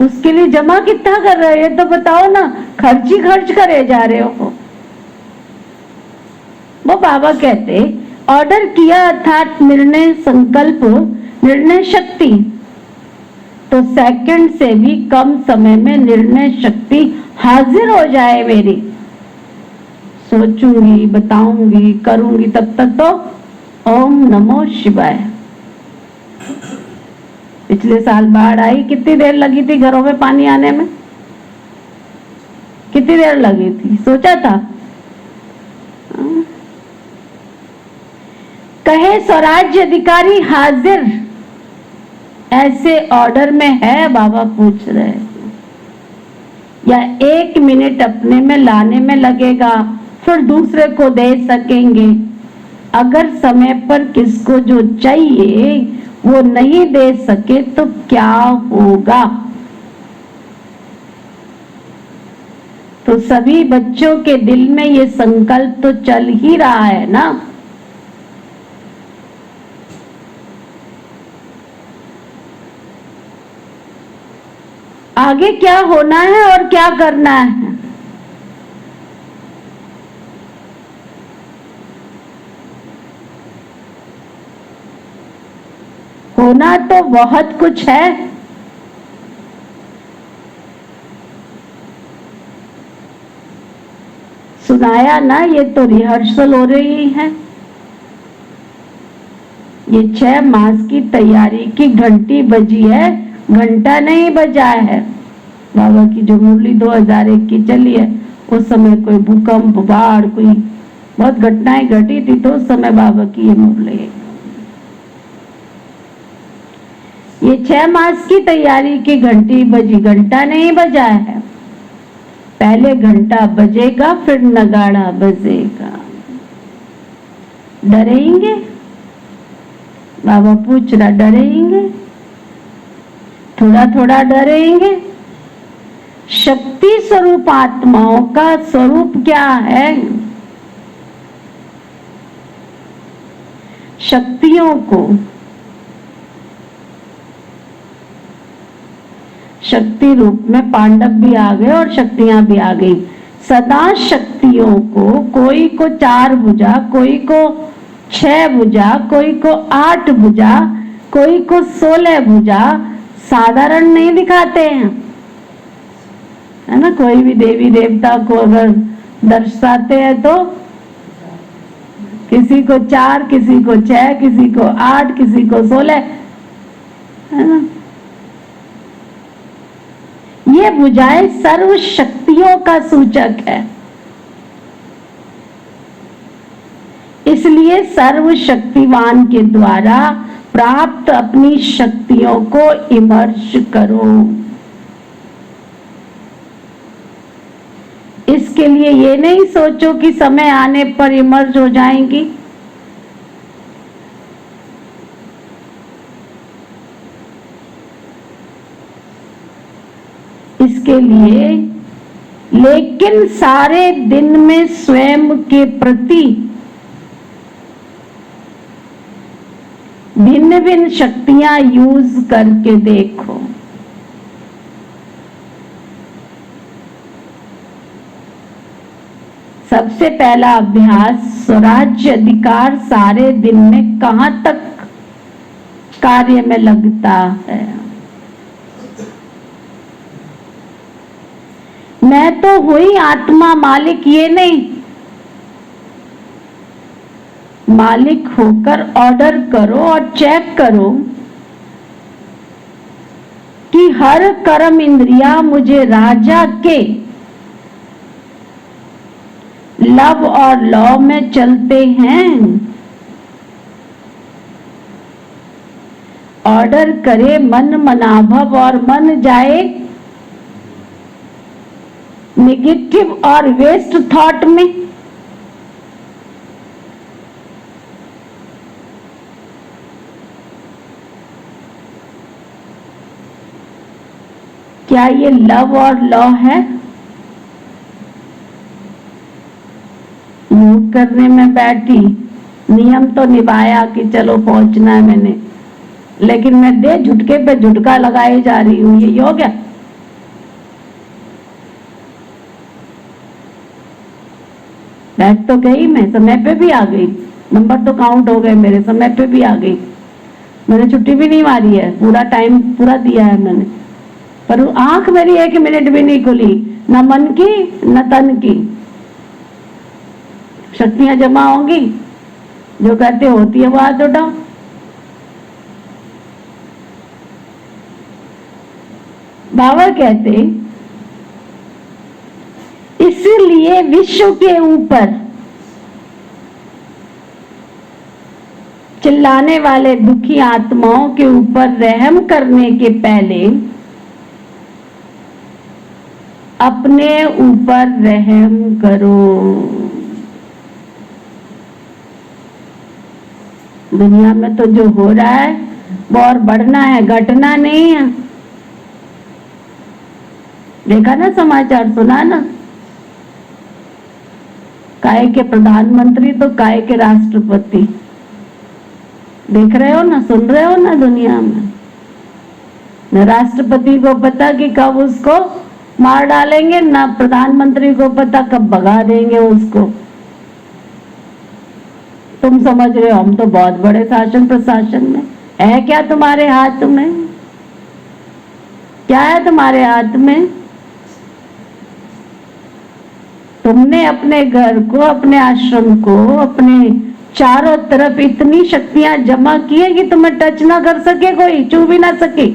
उसके लिए जमा कितना कर रहे हो ये तो बताओ ना, खर्च ही खर्च करे जा रहे हो। वो बाबा कहते ऑर्डर किया अर्थात निर्णय संकल्प निर्णय शक्ति, तो सेकंड से भी कम समय में निर्णय शक्ति हाजिर हो जाए मेरी। सोचूंगी, बताऊंगी, करूंगी, तब तक तो ओम नमो शिवाय। पिछले साल बाढ़ आई, कितनी देर लगी थी घरों में पानी आने में? कितनी देर लगी थी, सोचा था? कहे स्वराज्य अधिकारी हाजिर, ऐसे ऑर्डर में है? बाबा पूछ रहे हैं। या 1 मिनट अपने में लाने में लगेगा, फिर दूसरे को दे सकेंगे। अगर समय पर किसको जो चाहिए वो नहीं दे सके तो क्या होगा? तो सभी बच्चों के दिल में ये संकल्प तो चल ही रहा है ना। आगे क्या होना है और क्या करना है? होना तो बहुत कुछ है। सुनाया ना, ये तो रिहर्सल हो रही है। ये 6 मास की तैयारी की घंटी बजी है, घंटा नहीं बजा है। बाबा की जो मुरली 2001 की चली है, उस समय कोई भूकंप, बाढ़, कोई बहुत घटनाएं घटी थी, तो उस समय बाबा की ये मुरली है। ये 6 मास की तैयारी की घंटी बजी, घंटा नहीं बजा है। पहले घंटा बजेगा, फिर नगाड़ा बजेगा। डरेंगे? बाबा पूछ रहा, डरेंगे? थोड़ा थोड़ा डरेंगे। शक्ति स्वरूप आत्माओं का स्वरूप क्या है? शक्तियों को, शक्ति रूप में पांडव भी आ गए और शक्तियां भी आ गई। सदा शक्तियों को, कोई को 4 भुजा, कोई को 6 भुजा, कोई को 8 भुजा, कोई को 16 भुजा, साधारण नहीं दिखाते हैं, है ना। कोई भी देवी देवता को अगर दर्शाते हैं तो किसी को 4, किसी को 6, किसी को 8, किसी को 16, है ना। ये भुजाएं सर्व शक्तियों का सूचक है, इसलिए सर्व शक्तिवान के द्वारा प्राप्त अपनी शक्तियों को इमर्ज करो। इसके लिए ये नहीं सोचो कि समय आने पर इमर्ज हो जाएंगी। इसके लिए लेकिन सारे दिन में स्वयं के प्रति भिन्न भिन्न शक्तियां यूज करके देखो। सबसे पहला अभ्यास, स्वराज्य अधिकार सारे दिन में कहां तक कार्य में लगता है। मैं तो हुई आत्मा, मालिक ये नहीं। मालिक होकर ऑर्डर करो और चेक करो कि हर कर्म इंद्रिया मुझे राजा के लव और लॉ में चलते हैं। ऑर्डर करे मन मनाभव और मन जाए नेगेटिव और वेस्ट थॉट में। क्या ये लव और लॉ है? मूव करने में बैठी, नियम तो निभाया कि चलो पहुंचना है मैंने, लेकिन मैं दे झुटके पे झुटका लगाए जा रही हूं। ये योग है? बैठ तो गई, मैं समय पे भी आ गई, नंबर तो काउंट हो गए मेरे, समय पे भी आ गई, मैंने छुट्टी भी नहीं मारी है, पूरा टाइम पूरा दिया है मैंने, पर आंख मेरी 1 मिनट भी नहीं खुली, न मन की न तन की। शक्तियां जमा होंगी, जो कहते होती है वो हाथ उठाओ। बाबा कहते इसलिए विश्व के ऊपर चिल्लाने वाले दुखी आत्माओं के ऊपर रहम करने के पहले अपने ऊपर रहम करो। दुनिया में तो जो हो रहा है वो और बढ़ना है, घटना नहीं है। देखा ना समाचार, सुना ना, काय के प्रधानमंत्री तो काय के राष्ट्रपति। देख रहे हो ना, सुन रहे हो ना, दुनिया में न राष्ट्रपति को पता कि कब उसको मार डालेंगे, ना प्रधानमंत्री को पता कब भगा देंगे उसको। तुम समझ रहे हो हम तो बहुत बड़े शासन प्रशासन में है। क्या तुम्हारे हाथ में? क्या है तुम्हारे हाथ में? तुमने अपने घर को, अपने आश्रम को, अपने चारों तरफ इतनी शक्तियां जमा की है कि तुम्हें टच ना कर सके, कोई छू भी ना सके।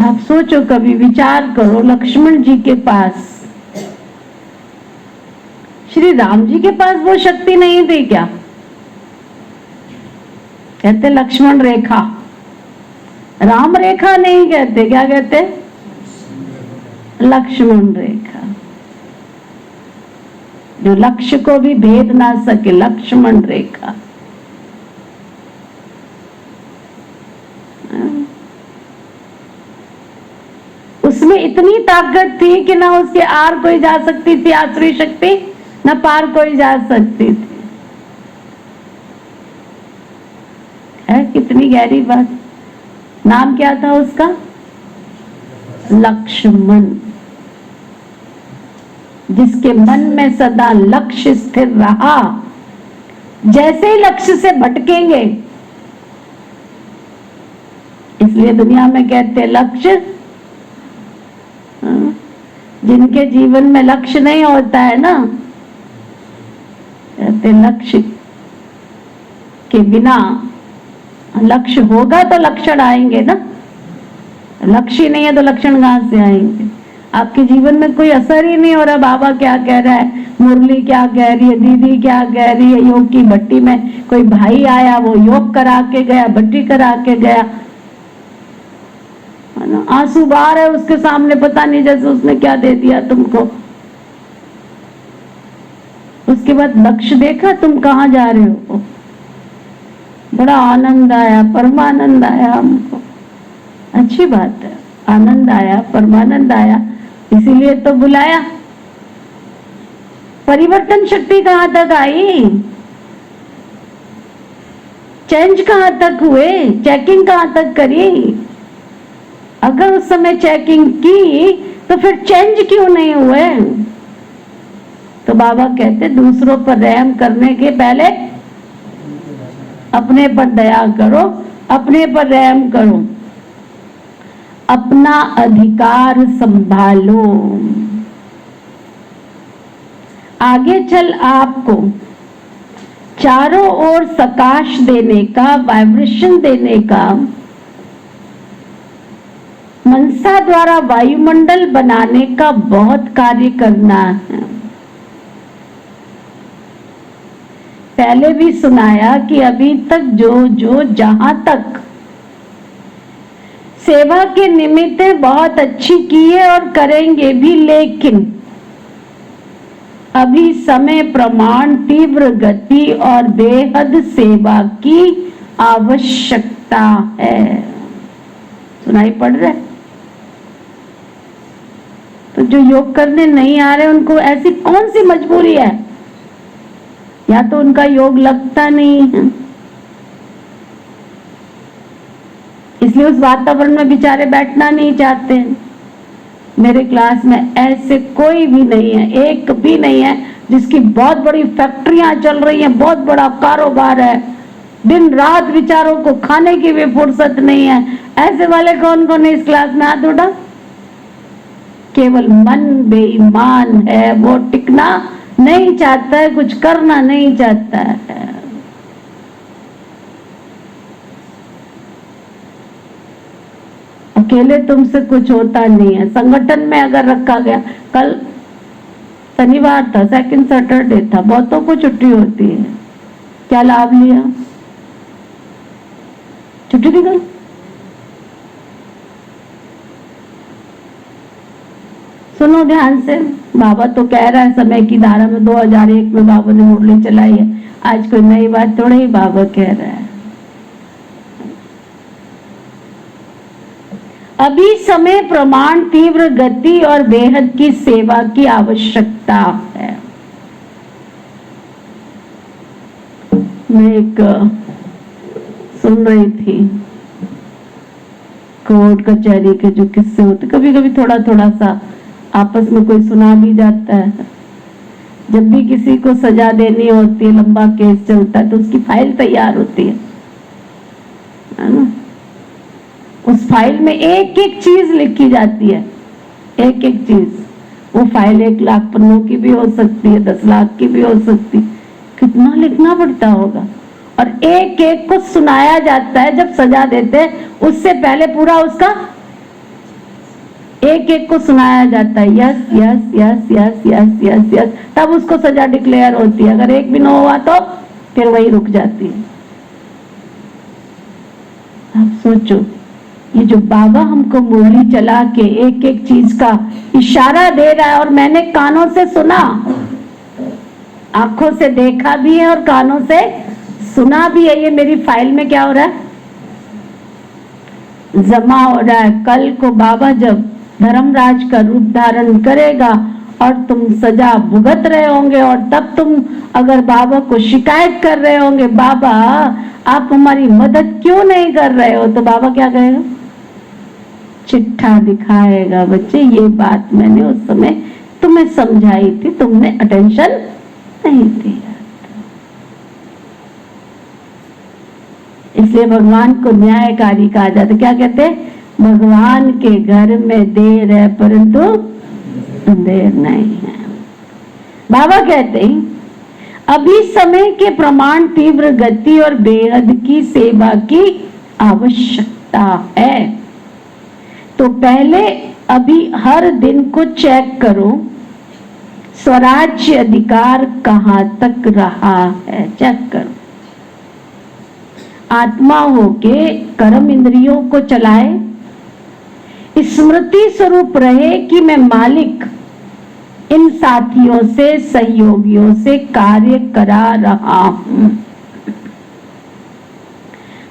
आप सोचो, कभी विचार करो, लक्ष्मण जी के पास, श्री राम जी के पास वो शक्ति नहीं थी क्या? कहते लक्ष्मण रेखा, राम रेखा नहीं कहते, क्या कहते? लक्ष्मण रेखा, जो लक्ष्य को भी भेद ना सके, लक्ष्मण रेखा। उसमें इतनी ताकत थी कि ना उसके आर कोई जा सकती थी, आसुरी शक्ति, ना पार कोई जा सकती थी। है कितनी गहरी बात। नाम क्या था उसका? लक्ष्मण। जिसके मन में सदा लक्ष्य स्थिर रहा, जैसे ही लक्ष्य से भटकेंगे, इसलिए दुनिया में कहते लक्ष्य, जिनके जीवन में लक्ष्य नहीं होता है ना, कहते लक्ष्य के बिना, लक्ष्य होगा तो लक्षण आएंगे ना, लक्ष्य नहीं है तो लक्षण कहां से आएंगे? आपके जीवन में कोई असर ही नहीं हो रहा। बाबा क्या कह रहा है, मुरली क्या कह रही है, दीदी क्या कह रही है, योग की भट्टी में कोई भाई आया, वो योग करा के गया, भट्टी करा के गया, आंसू बाहर है उसके सामने, पता नहीं जैसे उसने क्या दे दिया तुमको। उसके बाद लक्ष्य देखा तुम कहाँ जा रहे हो। बड़ा आनंद आया, परमानंद आया हमको। अच्छी बात है, आनंद आया, परमानंद आया, इसीलिए तो बुलाया। परिवर्तन शक्ति कहां तक आई? चेंज कहां तक हुए? चेकिंग कहां तक करी? अगर उस समय चेकिंग की तो फिर चेंज क्यों नहीं हुए? तो बाबा कहते दूसरों पर रहम करने के पहले अपने पर दया करो, अपने पर रहम करो। अपना अधिकार संभालो। आगे चल आपको चारों ओर प्रकाश देने का, वाइब्रेशन देने का, मनसा द्वारा वायुमंडल बनाने का बहुत कार्य करना है। पहले भी सुनाया कि अभी तक जो जहां तक सेवा के निमित्त बहुत अच्छी की है और करेंगे भी, लेकिन अभी समय प्रमाण, तीव्र गति और बेहद सेवा की आवश्यकता है। सुनाई पड़ रहा है? तो जो योग करने नहीं आ रहे उनको ऐसी कौन सी मजबूरी है? या तो उनका योग लगता नहीं है, इसलिए उस वातावरण में बेचारे बैठना नहीं चाहते हैं। मेरे क्लास में ऐसे कोई भी नहीं है, एक भी नहीं है जिसकी बहुत बड़ी फैक्ट्रियां चल रही हैं, बहुत बड़ा कारोबार है, दिन रात बेचारों को खाने की भी फुर्सत नहीं है। ऐसे वाले कौन कौन है इस क्लास में? हाथ उठा। केवल मन बेईमान है, वो टिकना नहीं चाहता है, कुछ करना नहीं चाहता है। अकेले तुमसे कुछ होता नहीं है। संगठन में अगर रखा गया, कल शनिवार था, सेकंड सैटरडे था, बहुतों को छुट्टी होती है, क्या लाभ लिया? छुट्टी निकल। सुनो ध्यान से, बाबा तो कह रहा है समय की धारा में 2001 में बाबा ने मुरली चलाई है। आज कोई नई बात थोड़ी ही बाबा कह रहा है। अभी समय प्रमाण, तीव्र गति और बेहद की सेवा की आवश्यकता है। मैं एक सुन रही थी कोर्ट कचहरी के जो किस्से होते, कभी कभी थोड़ा थोड़ा सा आपस में कोई सुना भी जाता है। जब भी किसी को सजा देनी होती है, लंबा केस चलता है, तो उसकी फाइल तैयार होती है ना? उस फाइल में एक एक चीज लिखी जाती है, एक एक चीज। वो फाइल 1 लाख पन्नों की भी हो सकती है, 10 लाख की भी हो सकती। कितना लिखना पड़ता होगा। और एक एक को सुनाया जाता है जब सजा देते हैं, उससे पहले पूरा उसका एक एक को सुनाया जाता है। Yes yes yes yes yes yes yes, तब उसको सजा डिक्लेयर होती है। अगर एक भी न हुआ तो फिर वही रुक जाती है। आप सोचो, ये जो बाबा हमको मुरली चला के एक एक चीज का इशारा दे रहा है, और मैंने कानों से सुना, आंखों से देखा भी है और कानों से सुना भी है। ये मेरी फाइल में क्या हो रहा है? जमा हो रहा है। कल को बाबा जब धर्मराज का रूप धारण करेगा और तुम सजा भुगत रहे होंगे, और तब तुम अगर बाबा को शिकायत कर रहे होंगे, बाबा आप हमारी मदद क्यों नहीं कर रहे हो, तो बाबा क्या कहेगा? चिट्ठा दिखाएगा, बच्चे ये बात मैंने उस समय तुम्हें समझाई थी, तुमने अटेंशन नहीं दिया। इसलिए भगवान को न्यायकारी कहा जाता है। क्या कहते हैं? भगवान के घर में देर है परंतु अंधेर नहीं है। बाबा कहते हैं अभी समय के प्रमाण, तीव्र गति और बेहद की सेवा की आवश्यकता है। तो पहले अभी हर दिन को चेक करो, स्वराज्य अधिकार कहां तक रहा है, चेक करो। आत्मा होके कर्म इंद्रियों को चलाए, स्मृति स्वरूप रहे कि मैं मालिक इन साथियों से, सहयोगियों से कार्य करा रहा हूं।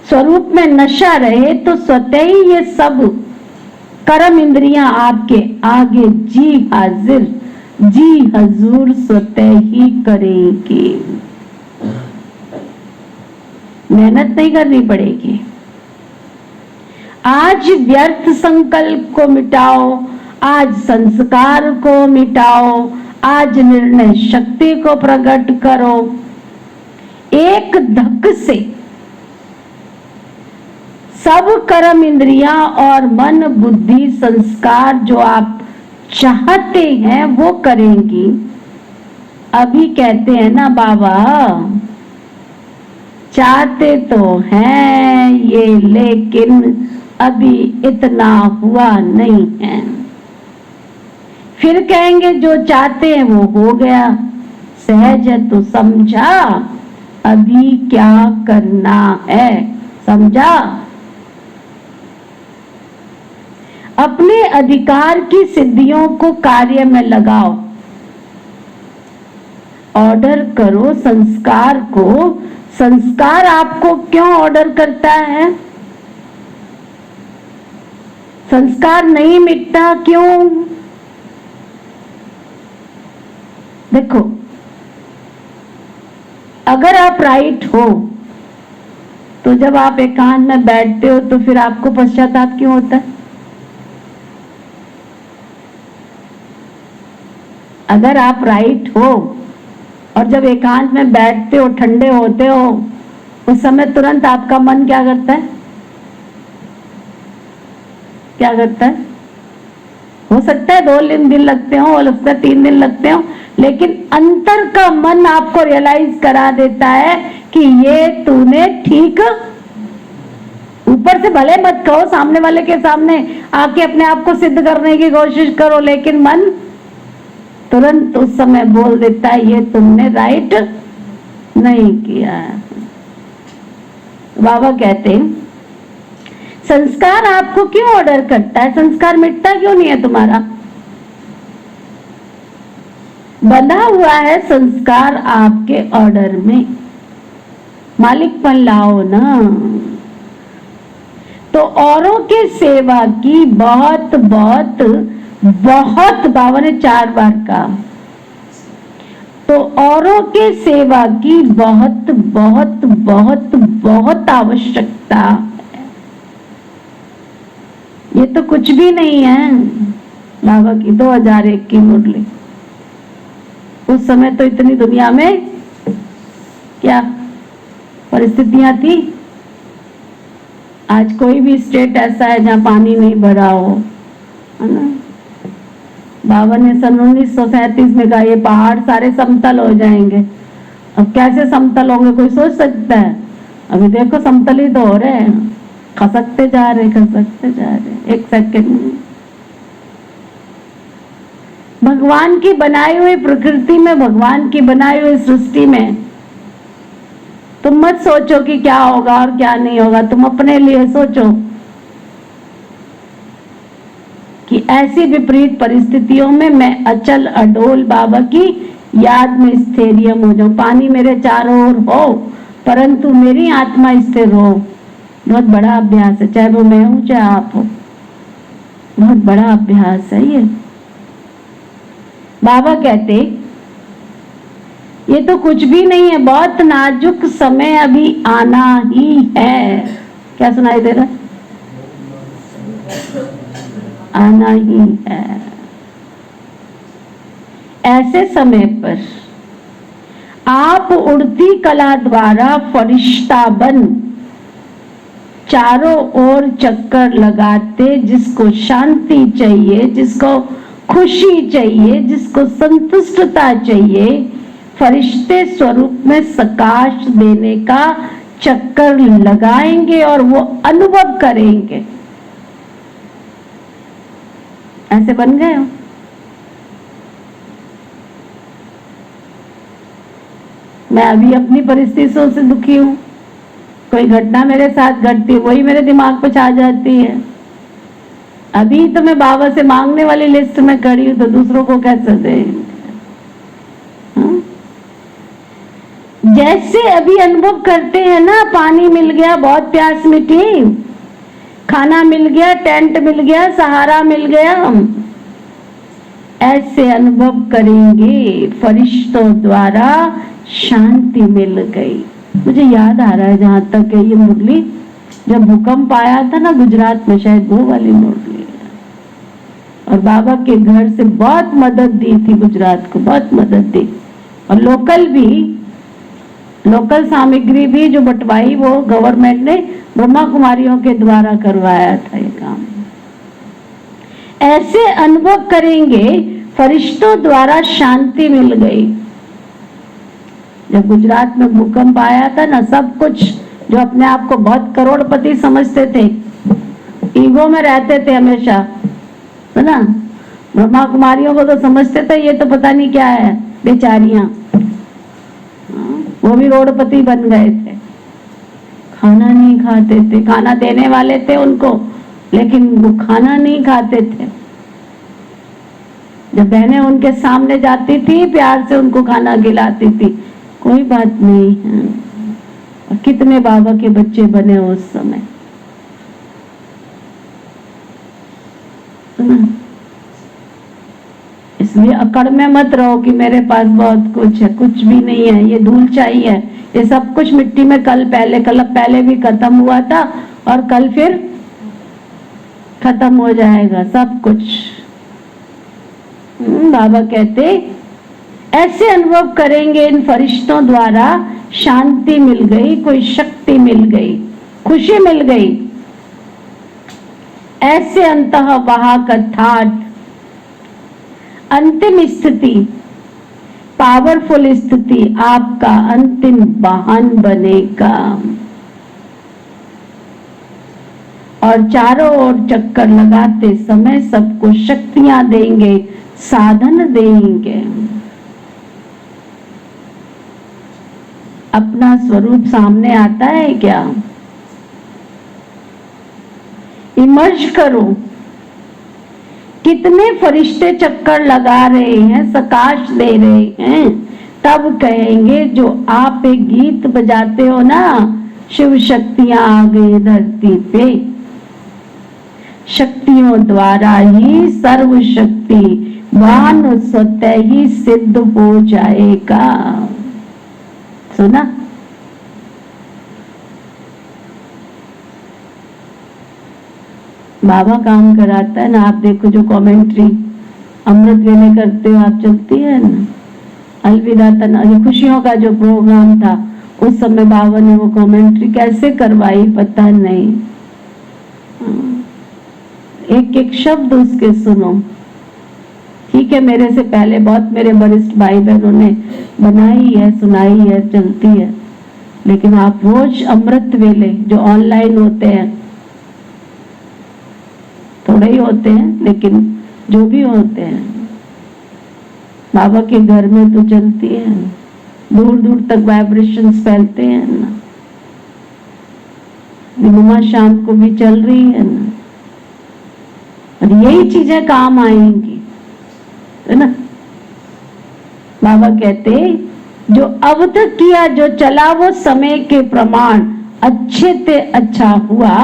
स्वरूप में नशा रहे तो स्वतः ही ये सब कर्म इंद्रियां आपके आगे जी हाजिर, जी हजूर स्वतः ही करेंगी। मेहनत नहीं करनी पड़ेगी। आज व्यर्थ संकल्प को मिटाओ, आज संस्कार को मिटाओ, आज निर्णय शक्ति को प्रकट करो। एक धक से सब कर्म, इंद्रियां और मन, बुद्धि, संस्कार जो आप चाहते हैं वो करेंगी। अभी कहते हैं ना बाबा, चाहते तो हैं ये, लेकिन अभी इतना हुआ नहीं है। फिर कहेंगे जो चाहते हैं वो हो गया, सहज है तो समझा, अभी क्या करना है, समझा। अपने अधिकार की सिद्धियों को कार्य में लगाओ, ऑर्डर करो संस्कार को। संस्कार आपको क्यों ऑर्डर करता है? संस्कार नहीं मिटता क्यों? देखो, अगर आप राइट हो तो जब आप एकांत में बैठते हो तो फिर आपको पश्चाताप क्यों होता है? अगर आप राइट हो और जब एकांत में बैठते हो, ठंडे होते हो, उस समय तुरंत आपका मन क्या करता है? क्या करता है? हो सकता है 2 दिन लगते हो, हो सकता है 3 दिन लगते हो, लेकिन अंतर का मन आपको रियलाइज करा देता है कि ये तूने ठीक। ऊपर से भले मत कहो, सामने वाले के सामने आके अपने आप को सिद्ध करने की कोशिश करो, लेकिन मन तुरंत उस समय बोल देता है ये तुमने राइट नहीं किया। बाबा कहते हैं संस्कार आपको क्यों ऑर्डर करता है? संस्कार मिटता क्यों नहीं है तुम्हारा? बंधा हुआ है संस्कार आपके ऑर्डर में, मालिकपन लाओ ना। तो औरों के सेवा की बहुत बहुत बहुत, बाबा ने 4 बार कहा, तो औरों के सेवा की बहुत बहुत बहुत बहुत आवश्यकता है। ये तो कुछ भी नहीं है। बाबा की 2001 की मुरली, उस समय तो इतनी दुनिया में क्या परिस्थितियां थी। आज कोई भी स्टेट ऐसा है जहां पानी नहीं भरा हो, है ना। बाबा ने सन 1937 में कहा ये पहाड़ सारे समतल हो जाएंगे। अब कैसे समतल होंगे कोई सोच सकता है? अभी देखो समतल ही तो हो रहे हैं, खसकते जा रहे, खसकते जा रहे। एक सेकंड, भगवान की बनाई हुई प्रकृति में, भगवान की बनाई हुई सृष्टि में तुम मत सोचो कि क्या होगा और क्या नहीं होगा। तुम अपने लिए सोचो कि ऐसी विपरीत परिस्थितियों में मैं अचल अडोल बाबा की याद में स्थैर्यम हो जाऊं। पानी मेरे चारों ओर हो परंतु मेरी आत्मा स्थिर हो। बहुत बड़ा अभ्यास है, चाहे वो मैं हूं चाहे आप हो, बहुत बड़ा अभ्यास है ये। बाबा कहते ये तो कुछ भी नहीं है, बहुत नाजुक समय अभी आना ही है। क्या सुनाई दे रहा? आना ही है। ऐसे समय पर आप उड़ती कला द्वारा फरिश्ता बन चारों ओर चक्कर लगाते, जिसको शांति चाहिए, जिसको खुशी चाहिए, जिसको संतुष्टता चाहिए, फरिश्ते स्वरूप में सकाश देने का चक्कर लगाएंगे और वो अनुभव करेंगे। ऐसे बन गए हो? मैं अभी अपनी परिस्थितियों से दुखी हूं। कोई घटना मेरे साथ घटती है, वही मेरे दिमाग पे छा जाती है। अभी तो मैं बाबा से मांगने वाली लिस्ट में खड़ी हूं, तो दूसरों को कैसे दें? जैसे अभी अनुभव करते हैं ना, पानी मिल गया, बहुत प्यास मिटी, खाना मिल गया, टेंट मिल गया, सहारा मिल गया, ऐसे अनुभव करेंगे फरिश्तों द्वारा शांति मिल गई। मुझे याद आ रहा है जहां तक है ये मुरली, जब भूकंप आया था ना गुजरात में, शायद वो वाली मुरली, और बाबा के घर से बहुत मदद दी थी, गुजरात को बहुत मदद दी, और लोकल भी लोकल सामग्री भी जो बंटवाई वो गवर्नमेंट ने ब्रह्मा कुमारियों के द्वारा करवाया था ये काम। ऐसे अनुभव करेंगे फरिश्तों द्वारा शांति मिल गई। जब गुजरात में भूकंप आया था ना, सब कुछ जो अपने आप को बहुत करोड़पति समझते थे, ईगो में रहते थे हमेशा, है ना, ब्रह्मा कुमारियों को तो समझते थे ये तो पता नहीं क्या है बेचारियां, वो भी करोड़पति बन गए थे। खाना नहीं खाते थे, खाना देने वाले थे उनको, लेकिन वो खाना नहीं खाते थे। जब बहनें उनके सामने जाती थी, प्यार से उनको खाना खिलाती थी, कोई बात नहीं है। और कितने बाबा के बच्चे बने उस समय, सुना। इसलिए अकड़ में मत रहो कि मेरे पास बहुत कुछ है, कुछ भी नहीं है, ये धूल चाहिए, ये सब कुछ मिट्टी में कल पहले भी खत्म हुआ था और कल फिर खत्म हो जाएगा सब कुछ। बाबा कहते ऐसे अनुभव करेंगे इन फरिश्तों द्वारा शांति मिल गई, कोई शक्ति मिल गई, खुशी मिल गई। ऐसे अंतः वाहक अर्थात अंतिम स्थिति, पावरफुल स्थिति आपका अंतिम वाहन बनेगा और चारों ओर चक्कर लगाते समय सबको शक्तियां देंगे, साधन देंगे। अपना स्वरूप सामने आता है क्या? इमर्ज करो। कितने फरिश्ते चक्कर लगा रहे हैं, सकाश दे रहे हैं, तब कहेंगे जो आप एक गीत बजाते हो ना, शिव शक्तियां आ गई धरती पे। शक्तियों द्वारा ही सर्व शक्ति वान स्वतः ही सिद्ध हो जाएगा। सुना? बाबा काम कराता है ना। आप देखो जो कमेंट्री अमृत वेले करते हो आप, चलती है ना। अलविदा तना, ये खुशियों का जो प्रोग्राम था उस समय बाबा ने वो कमेंट्री कैसे करवाई पता नहीं। एक एक शब्द उसके सुनो। ठीक है, मेरे से पहले बहुत मेरे वरिष्ठ भाई बहनों ने बनाई है, सुनाई है, चलती है, लेकिन आप रोज अमृत वेले जो ऑनलाइन होते हैं, थोड़े ही होते हैं लेकिन जो भी होते हैं, बाबा के घर में तो चलती है, दूर दूर तक वाइब्रेशंस फैलते हैं ना। निमा शाम को भी चल रही है ना, और यही चीजें काम आएंगी, है ना। बाबा कहते जो अब तक किया जो चला वो समय के प्रमाण, अच्छे ते अच्छा हुआ,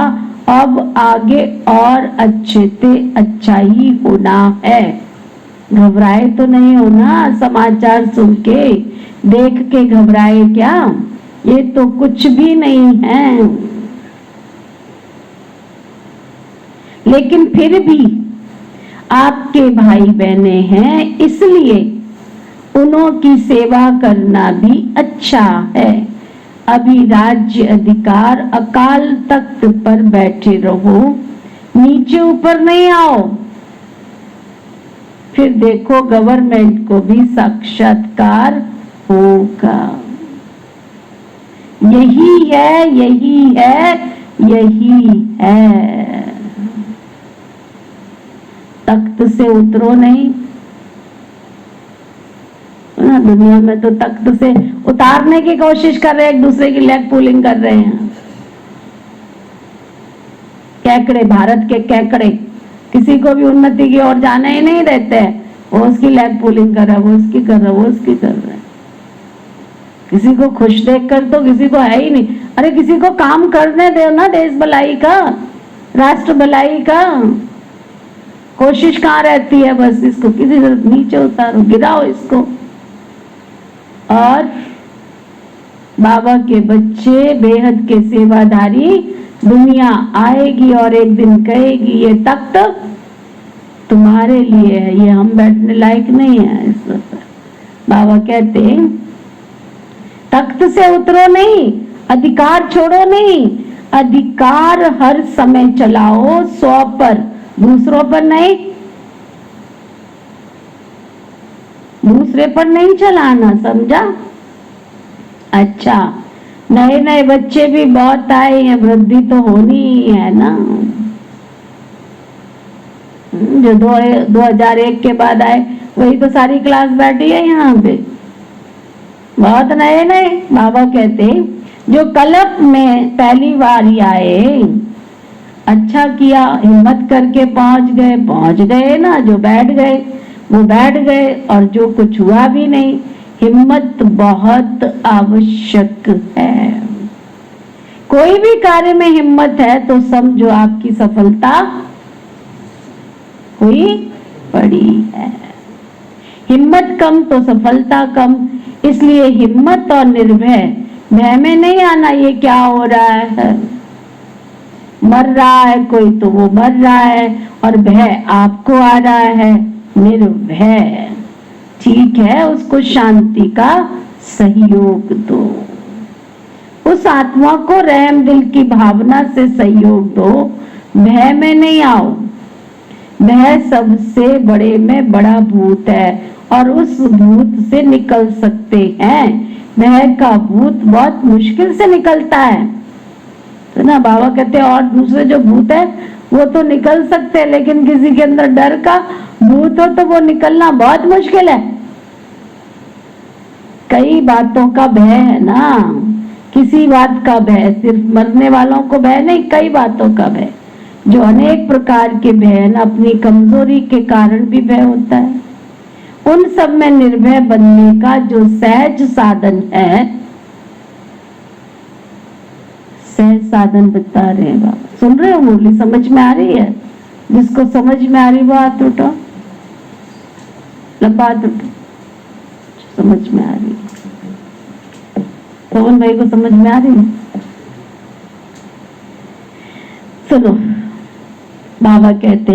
अब आगे और अच्छे ते अच्छा ही होना है। घबराए तो नहीं होना समाचार सुन के, देख के घबराए क्या? ये तो कुछ भी नहीं है। लेकिन फिर भी आपके भाई बहने हैं, इसलिए उन्हों की सेवा करना भी अच्छा है। अभी राज्य अधिकार अकाल तख्त पर बैठे रहो, नीचे ऊपर नहीं आओ, फिर देखो गवर्नमेंट को भी साक्षात्कार होगा। यही है, यही है, यही है। तख्त से उतरो नहीं ना। दुनिया में तो तख्त से उतारने की कोशिश कर रहे हैं, एक दूसरे की लेग पुलिंग कर रहे हैं। कैकड़े, भारत के कैकड़े किसी को भी उन्नति की ओर जाने ही नहीं देते। वो उसकी लेग पुलिंग कर रहा है, वो उसकी कर रहा है, वो उसकी कर रहा है। किसी को खुश देखकर तो किसी को है ही नहीं। अरे किसी को काम करने दो ना, देश भलाई का, राष्ट्र भलाई का। कोशिश कहाँ रहती है? बस इसको किसी तरह नीचे उतारो, गिराओ इसको। और बाबा के बच्चे बेहद के सेवाधारी, दुनिया आएगी और एक दिन कहेगी ये तख्त तुम्हारे लिए है, ये हम बैठने लायक नहीं है इस पर। बाबा कहते तख्त से उतरो नहीं, अधिकार छोड़ो नहीं, अधिकार हर समय चलाओ 100 पर, दूसरों पर नहीं, दूसरे पर नहीं चलाना, समझा? अच्छा, नए नए बच्चे भी बहुत आए हैं, वृद्धि तो होनी ही है ना। जो 2001 के बाद आए वही तो सारी क्लास बैठी है यहाँ पे, बहुत नए नए। बाबा कहते जो कल्प में पहली बार ही आए, अच्छा किया, हिम्मत करके पहुंच गए ना। जो बैठ गए वो बैठ गए, और जो कुछ हुआ भी नहीं। हिम्मत बहुत आवश्यक है। कोई भी कार्य में हिम्मत है तो समझो आपकी सफलता हुई पड़ी है। हिम्मत कम तो सफलता कम, इसलिए हिम्मत और निर्भय, भय में नहीं आना ये क्या हो रहा है, मर रहा है कोई तो वो मर रहा है, और भय आपको आ रहा है। निर्भय, ठीक है, उसको शांति का सहयोग दो, उस आत्मा को रहम दिल की भावना से सहयोग दो, भय में नहीं आओ। भय सबसे बड़े में बड़ा भूत है, और उस भूत से निकल सकते हैं। भय का भूत बहुत मुश्किल से निकलता है, तो ना बाबा कहते हैं, और दूसरे जो भूत है वो तो निकल सकते हैं, लेकिन किसी के अंदर डर का भूत हो तो वो निकलना बहुत मुश्किल है। कई बातों का भय है ना, किसी बात का भय, सिर्फ मरने वालों को भय नहीं, कई बातों का भय, जो अनेक प्रकार के भय न, अपनी कमजोरी के कारण भी भय होता है। उन सब में निर्भय बनने का जो सहज साधन है, सहज साधन बता रहे हैं बाबा। सुन रहे हो मुरली, समझ में आ रही है? जिसको समझ में आ रही वो हाथ उठो, लंबा हाथ उठो, समझ में आ रही है। पवन भाई को समझ में आ रही है? सुनो, बाबा कहते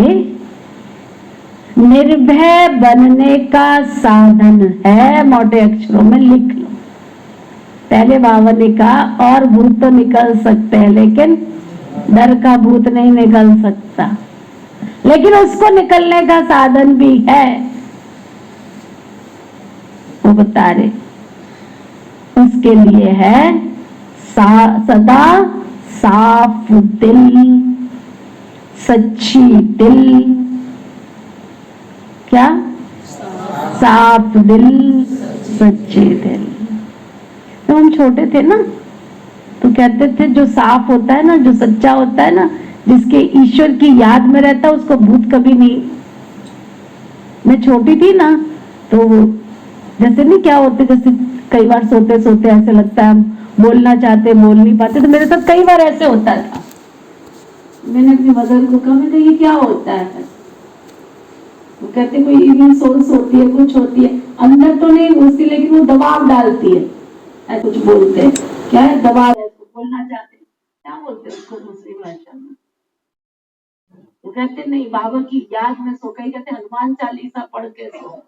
निर्भय बनने का साधन है, मोटे अक्षरों में लिख लो। पहले बाबा ने कहा और भूत तो निकल सकते हैं, लेकिन डर का भूत नहीं निकल सकता, लेकिन उसको निकलने का साधन भी है, वो बता रहे। उसके लिए है सदा साफ दिल, सच्ची दिल, क्या? साफ दिल, सच्चे दिल। तो हम छोटे थे ना, तो कहते थे जो साफ होता है ना, जो सच्चा होता है ना, जिसके ईश्वर की याद में रहता है, उसको भूत कभी नहीं। मैं छोटी थी ना, तो जैसे नहीं क्या होते, जैसे कई बार सोते सोते ऐसे लगता है हम बोलना चाहते बोल नहीं पाते, तो मेरे साथ कई बार ऐसे होता था। मैंने अपनी मदर को कहा, मैंने ये क्या होता है? वो कहते कोई इविल सोल्स होती है, कुछ होती है, अंदर तो नहीं घुसती, लेकिन वो दबाव डालती है, ऐसा कुछ बोलते हैं। क्या है? दबाव है, उसको बोलना चाहते, क्या बोलते हैं उसको दूसरी भाषा में? वो कहते नहीं, बाबा की याद में सो, कहीं कहते हनुमान चालीसा पढ़ के सो।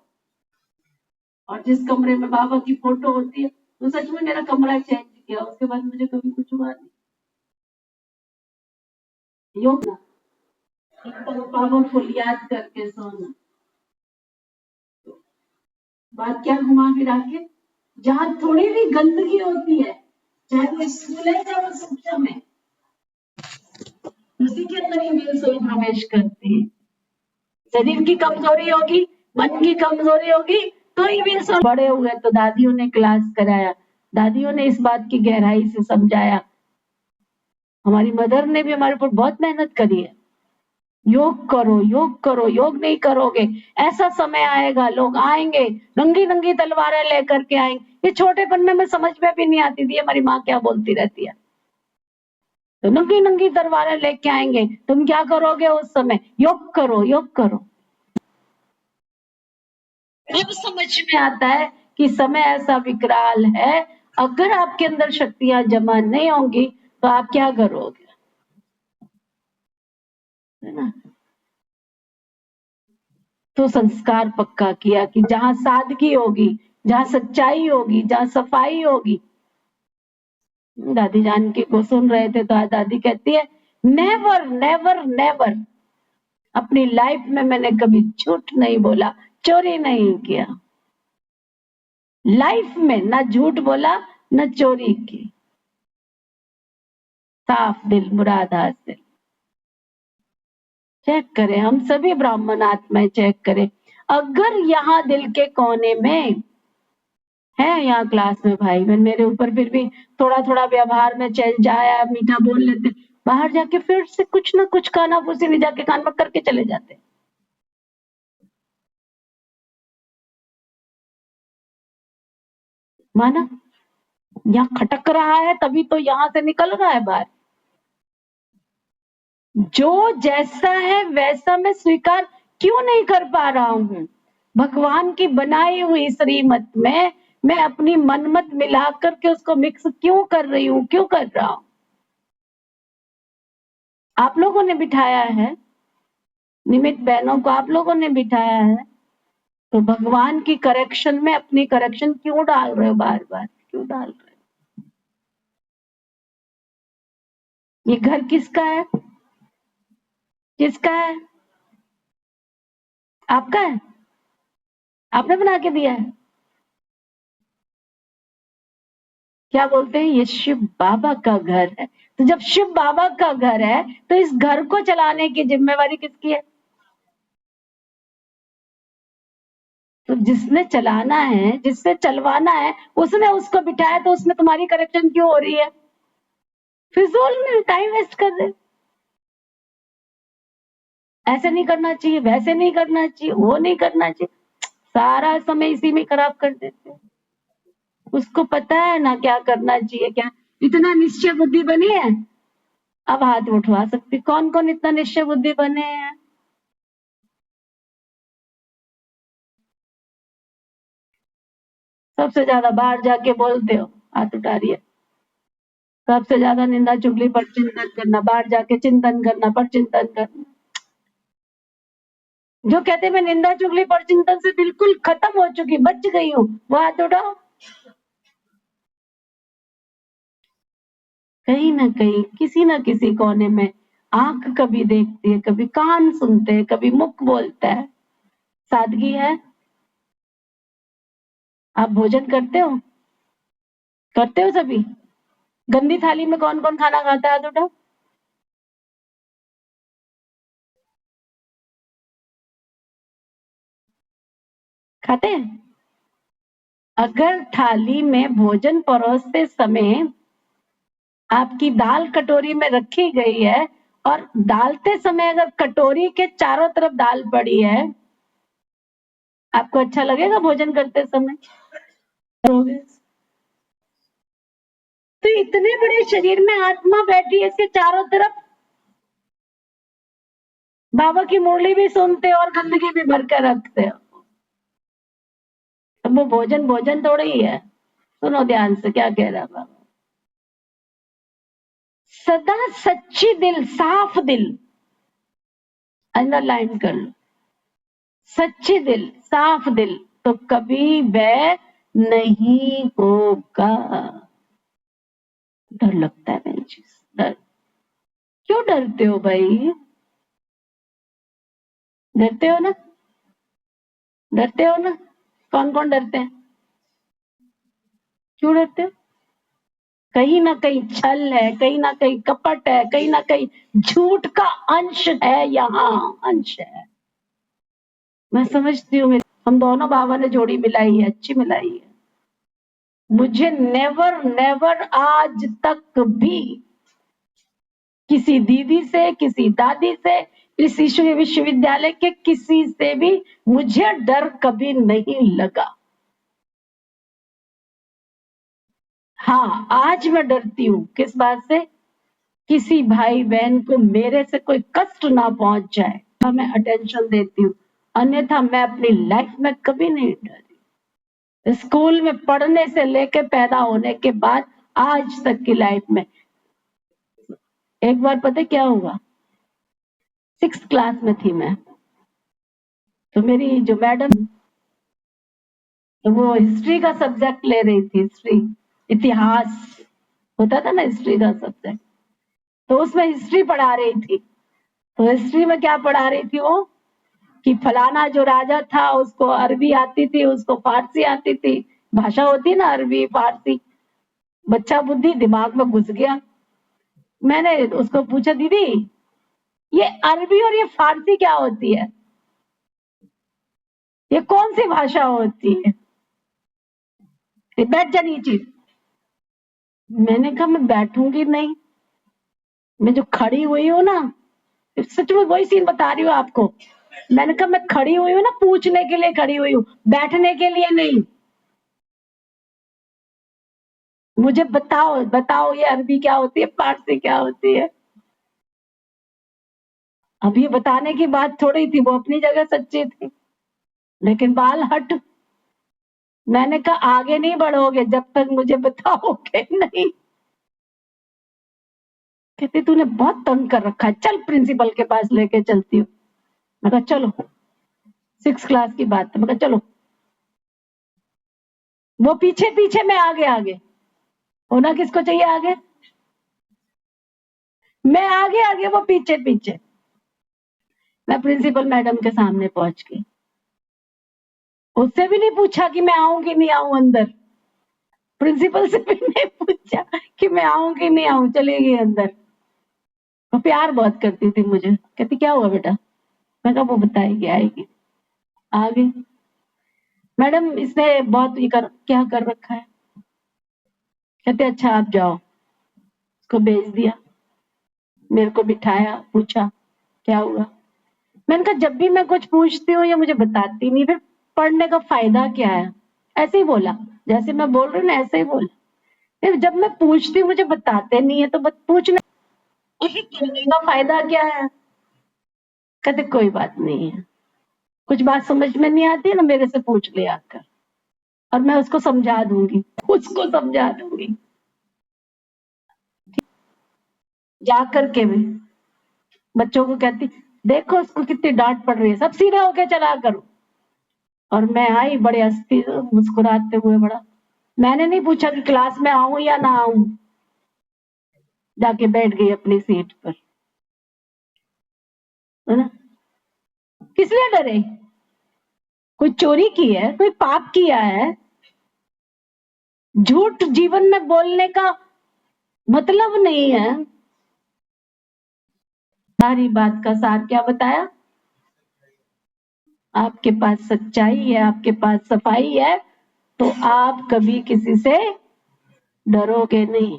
और जिस कमरे में बाबा की फोटो होती है, तो सच में मेरा कमरा चेंज किया, उसके बाद मुझे कभी कुछ हुआ नहीं। योग ना, एकदम पावरफुल याद करके सोना। बात क्या घुमा फिरा के, जहां थोड़ी भी गंदगी होती है, चाहे वो स्कूल है चाहे वो शिक्षण है, उसी के अंदर ये सोल प्रवेश करते हैं। शरीर की कमजोरी होगी, मन की कमजोरी होगी, तो ये सोल। बड़े हुए तो दादियों ने क्लास कराया, दादियों ने इस बात की गहराई से समझाया। हमारी मदर ने भी हमारे ऊपर बहुत मेहनत करी है, योग करो योग करो, योग नहीं करोगे ऐसा समय आएगा, लोग आएंगे नंगी नंगी तलवारें लेकर के आएंगे। ये छोटेपन में मैं समझ में भी नहीं आती थी हमारी माँ क्या बोलती रहती है, तो नंगी नंगी तलवारें लेके आएंगे, तुम क्या करोगे उस समय? योग करो योग करो। अब समझ में आता है कि समय ऐसा विकराल है, अगर आपके अंदर शक्तियां जमा नहीं होंगी तो आप क्या करोगे, है ना? तो संस्कार पक्का किया कि जहां सादगी होगी, जहां सच्चाई होगी, जहां सफाई होगी, दादी जानकी को सुन रहे थे तो आज दादी कहती है, नेवर नेवर नेवर, अपनी लाइफ में मैंने कभी झूठ नहीं बोला, चोरी नहीं किया, लाइफ में ना झूठ बोला न चोरी की, साफ दिल मुराद हासिल। चेक करें, हम सभी ब्राह्मण आत्माएं चेक करें, अगर यहाँ दिल के कोने में है, यहाँ क्लास में भाई बहन मेरे ऊपर फिर भी थोड़ा थोड़ा व्यवहार में चल जाया, मीठा बोल लेते, बाहर जाके फिर से कुछ ना कुछ काना फूसी भी जाके कान में करके चले जाते। माना यहाँ खटक रहा है तभी तो यहाँ से निकल रहा है बाहर। जो जैसा है वैसा मैं स्वीकार क्यों नहीं कर पा रहा हूँ? भगवान की बनाई हुई श्रीमत में मैं अपनी मनमत मिला करके उसको मिक्स क्यों कर रही हूँ, क्यों कर रहा हूँ? आप लोगों ने बिठाया है, निमित्त बहनों को आप लोगों ने बिठाया है, तो भगवान की करेक्शन में अपनी करेक्शन क्यों डाल रहे हो बार बार, क्यों डाल रहे हो? ये घर किसका है? किसका है? आपका है? आपने बना के दिया है? क्या बोलते हैं, ये शिव बाबा का घर है। तो जब शिव बाबा का घर है तो इस घर को चलाने की जिम्मेवारी किसकी है? तो जिसने चलाना है, जिससे चलवाना है, उसने उसको बिठाया, तो उसमें तुम्हारी करेक्शन क्यों हो रही है? फिजूल में टाइम वेस्ट कर रहे। ऐसे नहीं करना चाहिए, वैसे नहीं करना चाहिए, वो नहीं करना चाहिए, सारा समय इसी में खराब कर देते हैं। उसको पता है ना क्या करना चाहिए, क्या इतना निश्चय बुद्धि बनी है। अब हाथ उठवा सकती, कौन कौन इतना निश्चय बुद्धि बने हैं? सबसे ज्यादा बाहर जाके बोलते हो, हाथ उठा रही है। सबसे ज्यादा निंदा चुगली पर चिंतन करना, बाहर जाके चिंतन करना, पर चिंतन करना। जो कहते मैं निंदा चुगली पर चिंतन से बिल्कुल खत्म हो चुकी, बच गई हूँ, वो हाथ उठाओ। कहीं ना कहीं किसी ना किसी कोने में आंख कभी देखती है, कभी कान सुनते हैं, कभी मुख बोलता है। सादगी है। आप भोजन करते हो? करते हो सभी? गंदी थाली में कौन कौन खाना खाता है, हाथ उठाओ। खाते हैं? अगर थाली में भोजन परोसते समय आपकी दाल कटोरी में रखी गई है और डालते समय अगर कटोरी के चारों तरफ दाल पड़ी है, आपको अच्छा लगेगा भोजन करते समय? तो इतने बड़े शरीर में आत्मा बैठी है, इसके चारों तरफ बाबा की मुरली भी सुनते हो और गंदगी भी भर कर रखते हो। अब वो भोजन भोजन थोड़ी ही है। सुनो ध्यान से क्या कह रहा है बाबा। सदा सच्ची दिल, साफ दिल, अंडरलाइन कर लो। सच्ची दिल, साफ दिल तो कभी वह नहीं होगा। डर लगता है मेरी चीज, डर। क्यों डरते हो भाई? डरते हो ना? डरते हो ना? कौन कौन डरते हैं? क्यों डरते हो? कहीं ना कहीं छल है, कहीं ना कहीं कपट है, कहीं ना कहीं झूठ का अंश है, यहाँ अंश है। मैं समझती हूँ, हम दोनों बाबा ने जोड़ी मिलाई है, अच्छी मिलाई है। मुझे नेवर नेवर आज तक भी किसी दीदी से, किसी दादी से, इस विश्वविद्यालय के किसी से भी मुझे डर कभी नहीं लगा। हाँ, आज मैं डरती हूँ किस बात से? किसी भाई बहन को मेरे से कोई कष्ट ना पहुंच जाए, मैं अटेंशन देती हूँ, अन्यथा मैं अपनी लाइफ में कभी नहीं डरी। स्कूल में पढ़ने से लेके पैदा होने के बाद आज तक की लाइफ में। एक बार पता क्या हुआ, 6th क्लास में थी मैं, तो मेरी जो मैडम, तो वो हिस्ट्री का सब्जेक्ट ले रही थी, हिस्ट्री, इतिहास। होता था ना हिस्ट्री का सब्जेक्ट, तो उसमें हिस्ट्री पढ़ा रही थी। तो हिस्ट्री में क्या पढ़ा रही थी वो, कि फलाना जो राजा था उसको अरबी आती थी, उसको फारसी आती थी, भाषा होती है ना अरबी फारसी। बच्चा बुद्धि दिमाग में घुस गया। मैंने उसको पूछा, दीदी ये अरबी और ये फारसी क्या होती है, ये कौन सी भाषा होती है? बैठ जा नीचे। मैंने कहा मैं बैठूंगी नहीं, मैं जो खड़ी हुई हूँ ना, सच में वही सीन बता रही हूँ आपको। मैंने कहा मैं खड़ी हुई हूँ ना, पूछने के लिए खड़ी हुई हूँ, बैठने के लिए नहीं। मुझे बताओ बताओ ये अरबी क्या होती है, फारसी क्या होती है। अब ये बताने की बात थोड़ी थी, वो अपनी जगह सच्ची थी, लेकिन बाल हट। मैंने कहा आगे नहीं बढ़ोगे जब तक मुझे बताओगे नहीं। कहती तूने बहुत तंग कर रखा है, चल प्रिंसिपल के पास लेके चलती हूँ। मैं कहा चलो, 6 क्लास की बात है। मैं कहा चलो। वो पीछे पीछे, मैं आगे आगे। होना किसको चाहिए आगे? मैं आगे आगे, वो पीछे पीछे। मैं प्रिंसिपल मैडम के सामने पहुंच गई। उससे भी नहीं पूछा कि मैं आऊं कि नहीं आऊं अंदर। प्रिंसिपल से भी नहीं पूछा कि मैं आऊं कि नहीं आऊं, चली गई अंदर। वो प्यार बहुत करती थी मुझे। कहती क्या हुआ बेटा? मैं कहा वो बताएगी, आएगी। आ गई। मैडम इसने बहुत ये कर, क्या कर रखा है? कहते अच्छा आप जाओ। उसको भेज दिया। मेरे को बिठाया, पूछा क्या हुआ। मैंने कहा जब भी मैं कुछ पूछती हूँ ये मुझे बताती नहीं, फिर पढ़ने का फायदा क्या है? ऐसे ही बोला, जैसे मैं बोल रही हूँ ना ऐसे ही बोला। फिर जब मैं पूछती हूँ मुझे बताते नहीं है, तो पूछने पढ़ने का फायदा क्या है? कहते कोई बात नहीं है, कुछ बात समझ में नहीं आती है ना, मेरे से पूछ ले आकर, और मैं उसको समझा दूंगी, उसको समझा दूंगी। जा करके भी बच्चों को कहती देखो उसको कितनी डांट पड़ रही है, सब सीधे होके चला करो। और मैं आई बड़े हंसती मुस्कुराते हुए, बड़ा। मैंने नहीं पूछा कि क्लास में आऊं या ना आऊं, जाके बैठ गई अपनी सीट पर, है ना। किस लिए डरे? कोई चोरी की है, कोई पाप किया है? झूठ जीवन में बोलने का मतलब नहीं है। सारी बात का सार क्या बताया? आपके पास सच्चाई है, आपके पास सफाई है, तो आप कभी किसी से डरोगे नहीं।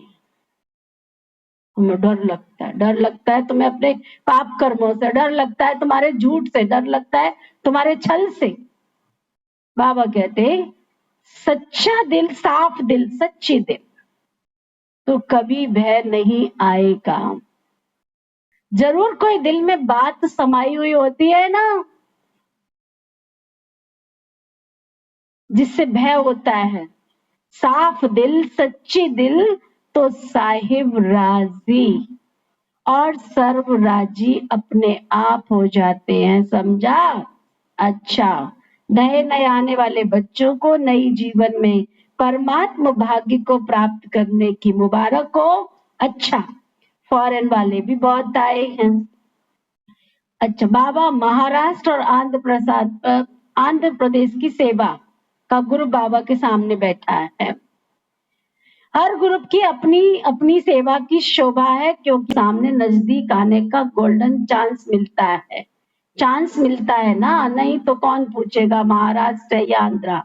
तुम्हें डर लगता है तुम्हें अपने पाप कर्मों से, डर लगता है तुम्हारे झूठ से, डर लगता है तुम्हारे छल से। बाबा कहते सच्चा दिल, साफ दिल, सच्ची दिल, तो कभी भय नहीं आएगा। जरूर कोई दिल में बात समाई हुई होती है ना, जिससे भय होता है। साफ दिल, सच्ची दिल, तो साहिब राजी और सर्व राजी अपने आप हो जाते हैं, समझा? अच्छा, नए नए आने वाले बच्चों को नई जीवन में परमात्म भाग्य को प्राप्त करने की मुबारक हो। अच्छा, फॉरेन वाले भी बहुत आए हैं। अच्छा, बाबा महाराष्ट्र और आंध्र प्रदेश की सेवा का ग्रुप बाबा के सामने बैठा है। हर ग्रुप की अपनी अपनी सेवा की शोभा है, क्योंकि सामने नजदीक आने का गोल्डन चांस मिलता है। चांस मिलता है ना, नहीं तो कौन पूछेगा महाराष्ट्र या आंध्रा।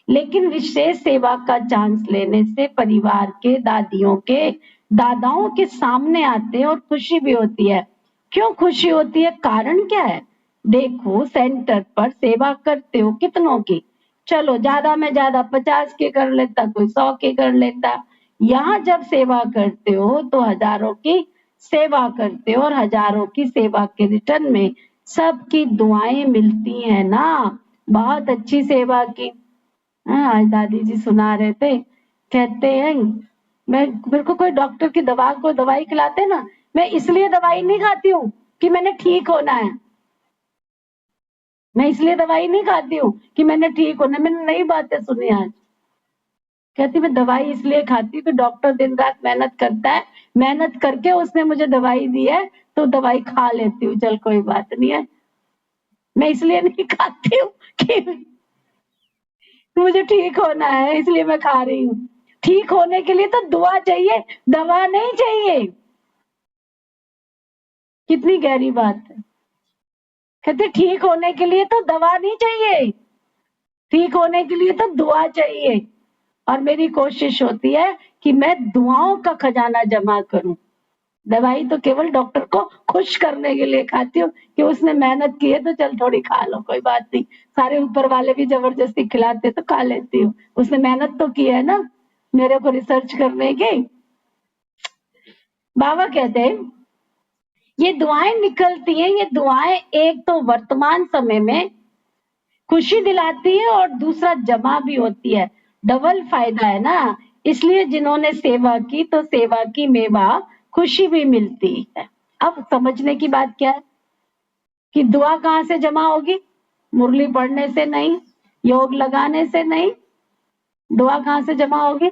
लेकिन विशेष सेवा का चांस लेने से परिवार के दादियों के दादाओं के सामने आते हैं और खुशी भी होती है। क्यों खुशी होती है, कारण क्या है? देखो सेंटर पर सेवा करते हो कितनों की, चलो ज्यादा में ज्यादा 50 के कर लेता, कोई 100 के कर लेता। यहाँ जब सेवा करते हो तो हजारों की सेवा करते हो, और हजारों की सेवा के रिटर्न में सबकी दुआएं मिलती है ना। बहुत अच्छी सेवा की। हाँ, आज दादी जी सुना रहे थे, कहते हैं मैं, मेरे को कोई डॉक्टर की दवाई खिलाते ना, मैं इसलिए दवाई नहीं खाती हूँ कि मैंने ठीक होना है। मैं इसलिए दवाई नहीं खाती हूँ कि मैंने ठीक होना है। मैंने नई बातें सुनी आज। कहती मैं दवाई इसलिए खाती हूँ कि डॉक्टर दिन रात मेहनत करता है, मेहनत करके उसने मुझे दवाई दी है तो दवाई खा लेती हूँ, चल कोई बात नहीं है। मैं इसलिए नहीं खाती हूँ कि मुझे ठीक होना है इसलिए मैं खा रही हूँ। ठीक होने के लिए तो दुआ चाहिए, दवा नहीं चाहिए। कितनी गहरी बात है। कहते ठीक होने के लिए तो दवा नहीं चाहिए, ठीक होने के लिए तो दुआ चाहिए। और मेरी कोशिश होती है कि मैं दुआओं का खजाना जमा करूं। दवाई तो केवल डॉक्टर को खुश करने के लिए खाती हूँ कि उसने मेहनत की है तो चल थोड़ी खा लो, कोई बात नहीं। सारे ऊपर वाले भी जबरदस्ती खिलाते तो खा लेती हूँ, उसने मेहनत तो की है ना मेरे को रिसर्च करने की। बाबा कहते हैं ये दुआएं निकलती हैं, ये दुआएं एक तो वर्तमान समय में खुशी दिलाती है और दूसरा जमा भी होती है, डबल फायदा है ना। इसलिए जिन्होंने सेवा की तो सेवा की मेवा खुशी भी मिलती है। अब समझने की बात क्या है कि दुआ कहाँ से जमा होगी? मुरली पढ़ने से नहीं, योग लगाने से नहीं। दुआ कहाँ से जमा होगी?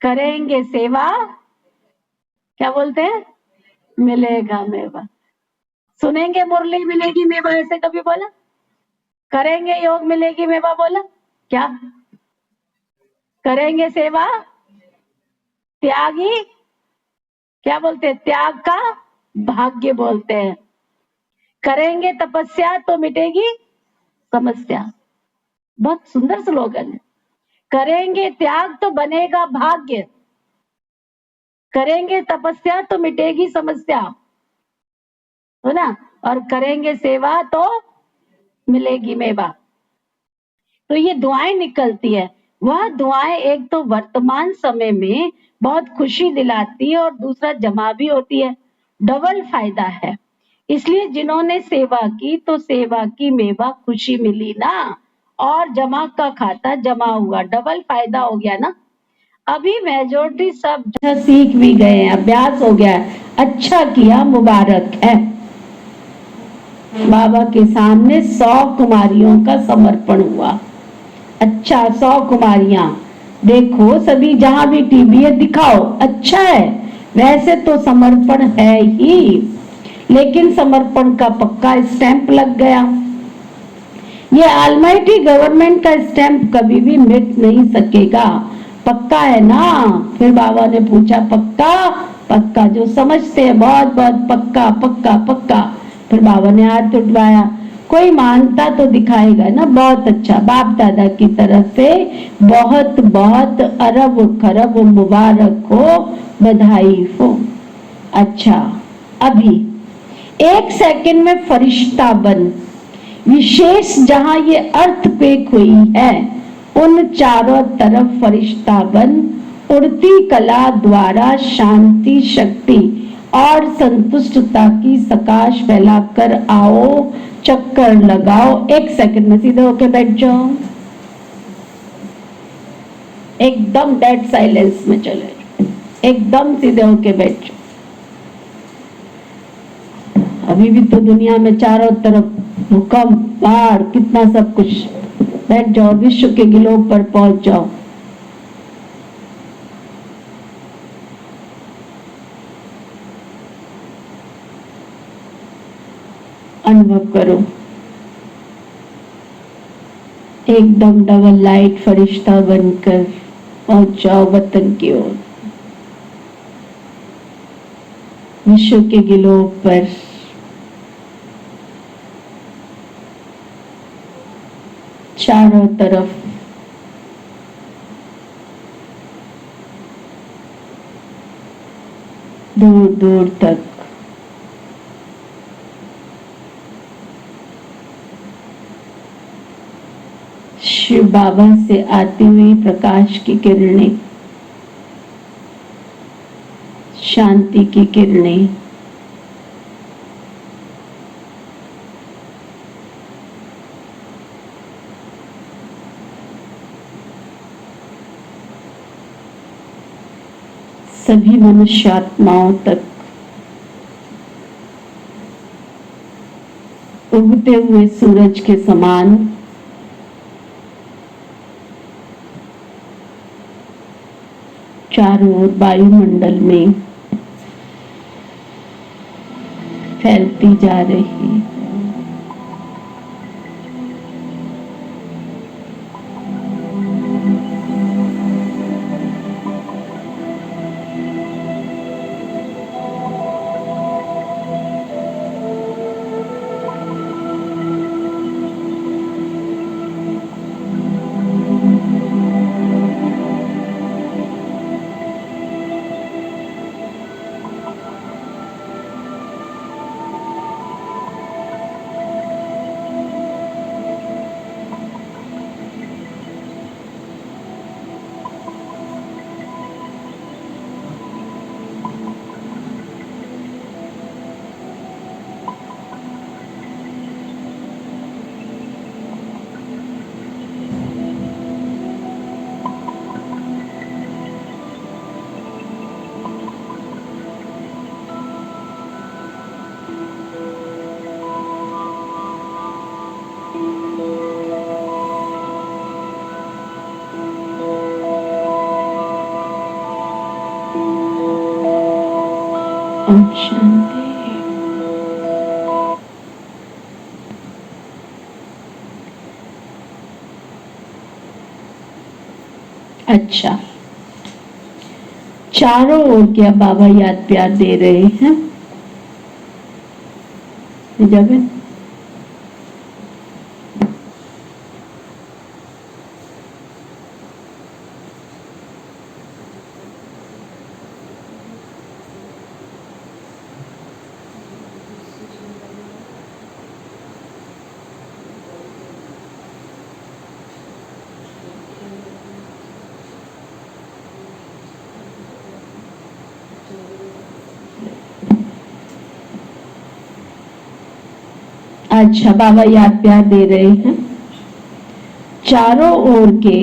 करेंगे सेवा, क्या बोलते हैं, मिलेगा मेवा। सुनेंगे मुरली मिलेगी मेवा, ऐसे कभी बोला? करेंगे योग मिलेगी मेवा बोला क्या? करेंगे सेवा, त्यागी, क्या बोलते हैं, त्याग का भाग्य बोलते हैं। करेंगे तपस्या तो मिटेगी समस्या। बहुत सुंदर स्लोगन है। करेंगे त्याग तो बनेगा भाग्य, करेंगे तपस्या तो मिटेगी समस्या, है ना। और करेंगे सेवा तो मिलेगी मेवा। तो ये दुआएं निकलती है, वह दुआएं एक तो वर्तमान समय में बहुत खुशी दिलाती है और दूसरा जमा भी होती है, डबल फायदा है। इसलिए जिन्होंने सेवा की तो सेवा की मेवा खुशी मिली ना, और जमा का खाता जमा हुआ, डबल फायदा हो गया ना। अभी मेजोरिटी सब सीख भी गए हैं, अभ्यास हो गया है, अच्छा किया, मुबारक है। बाबा के सामने 100 कुमारियों का समर्पण हुआ। अच्छा 100 कुमारियां देखो, सभी जहां भी टीवी है दिखाओ, अच्छा है। वैसे तो समर्पण है ही, लेकिन समर्पण का पक्का स्टैंप लग गया। ये ऑलमाइटी गवर्नमेंट का स्टैंप कभी भी मिट नहीं सकेगा, पक्का है ना। फिर बाबा ने पूछा पक्का? पक्का, जो समझते हैं बहुत बहुत पक्का पक्का पक्का। फिर बाबा ने हाथ उठवाया, कोई मानता तो दिखाएगा ना। बहुत अच्छा, बाप दादा की तरफ से बहुत बहुत अरब खरब मुबारक हो, बधाई हो। अच्छा, अभी 1 सेकंड में फरिश्ता बन, विशेष जहां ये अर्थक्वेक हुई है उन चारों तरफ फरिश्ता बन, उड़ती कला द्वारा शांति शक्ति और संतुष्टता की सकाश फैलाकर आओ, चक्कर लगाओ। 1 सेकंड में सीधे होके बैठ जाओ, एकदम डेड साइलेंस में चले जाओ, एकदम सीधे होके बैठ जाओ। अभी भी तो दुनिया में चारों तरफ भूकंप, बाढ़, कितना सब कुछ। बैठ जाओ, विश्व के गिलोग पर पहुंच जाओ। अनुभव करो, एकदम डबल लाइट फरिश्ता बनकर पहुंच जाओ वतन की ओर, विश्व के गिलोग पर। चारों तरफ दूर दूर तक शिव बाबा से आती हुई प्रकाश की किरणें, शांति की किरणें, सभी मनुष्यात्माओं तक उगते हुए सूरज के समान चारों ओर वायुमंडल में फैलती जा रही है। ओम शांति। अच्छा, चारों ओर क्या बाबा याद प्यार दे रहे हैं। जब अच्छा, बाबा याद प्यार दे रहे हैं। चारों ओर के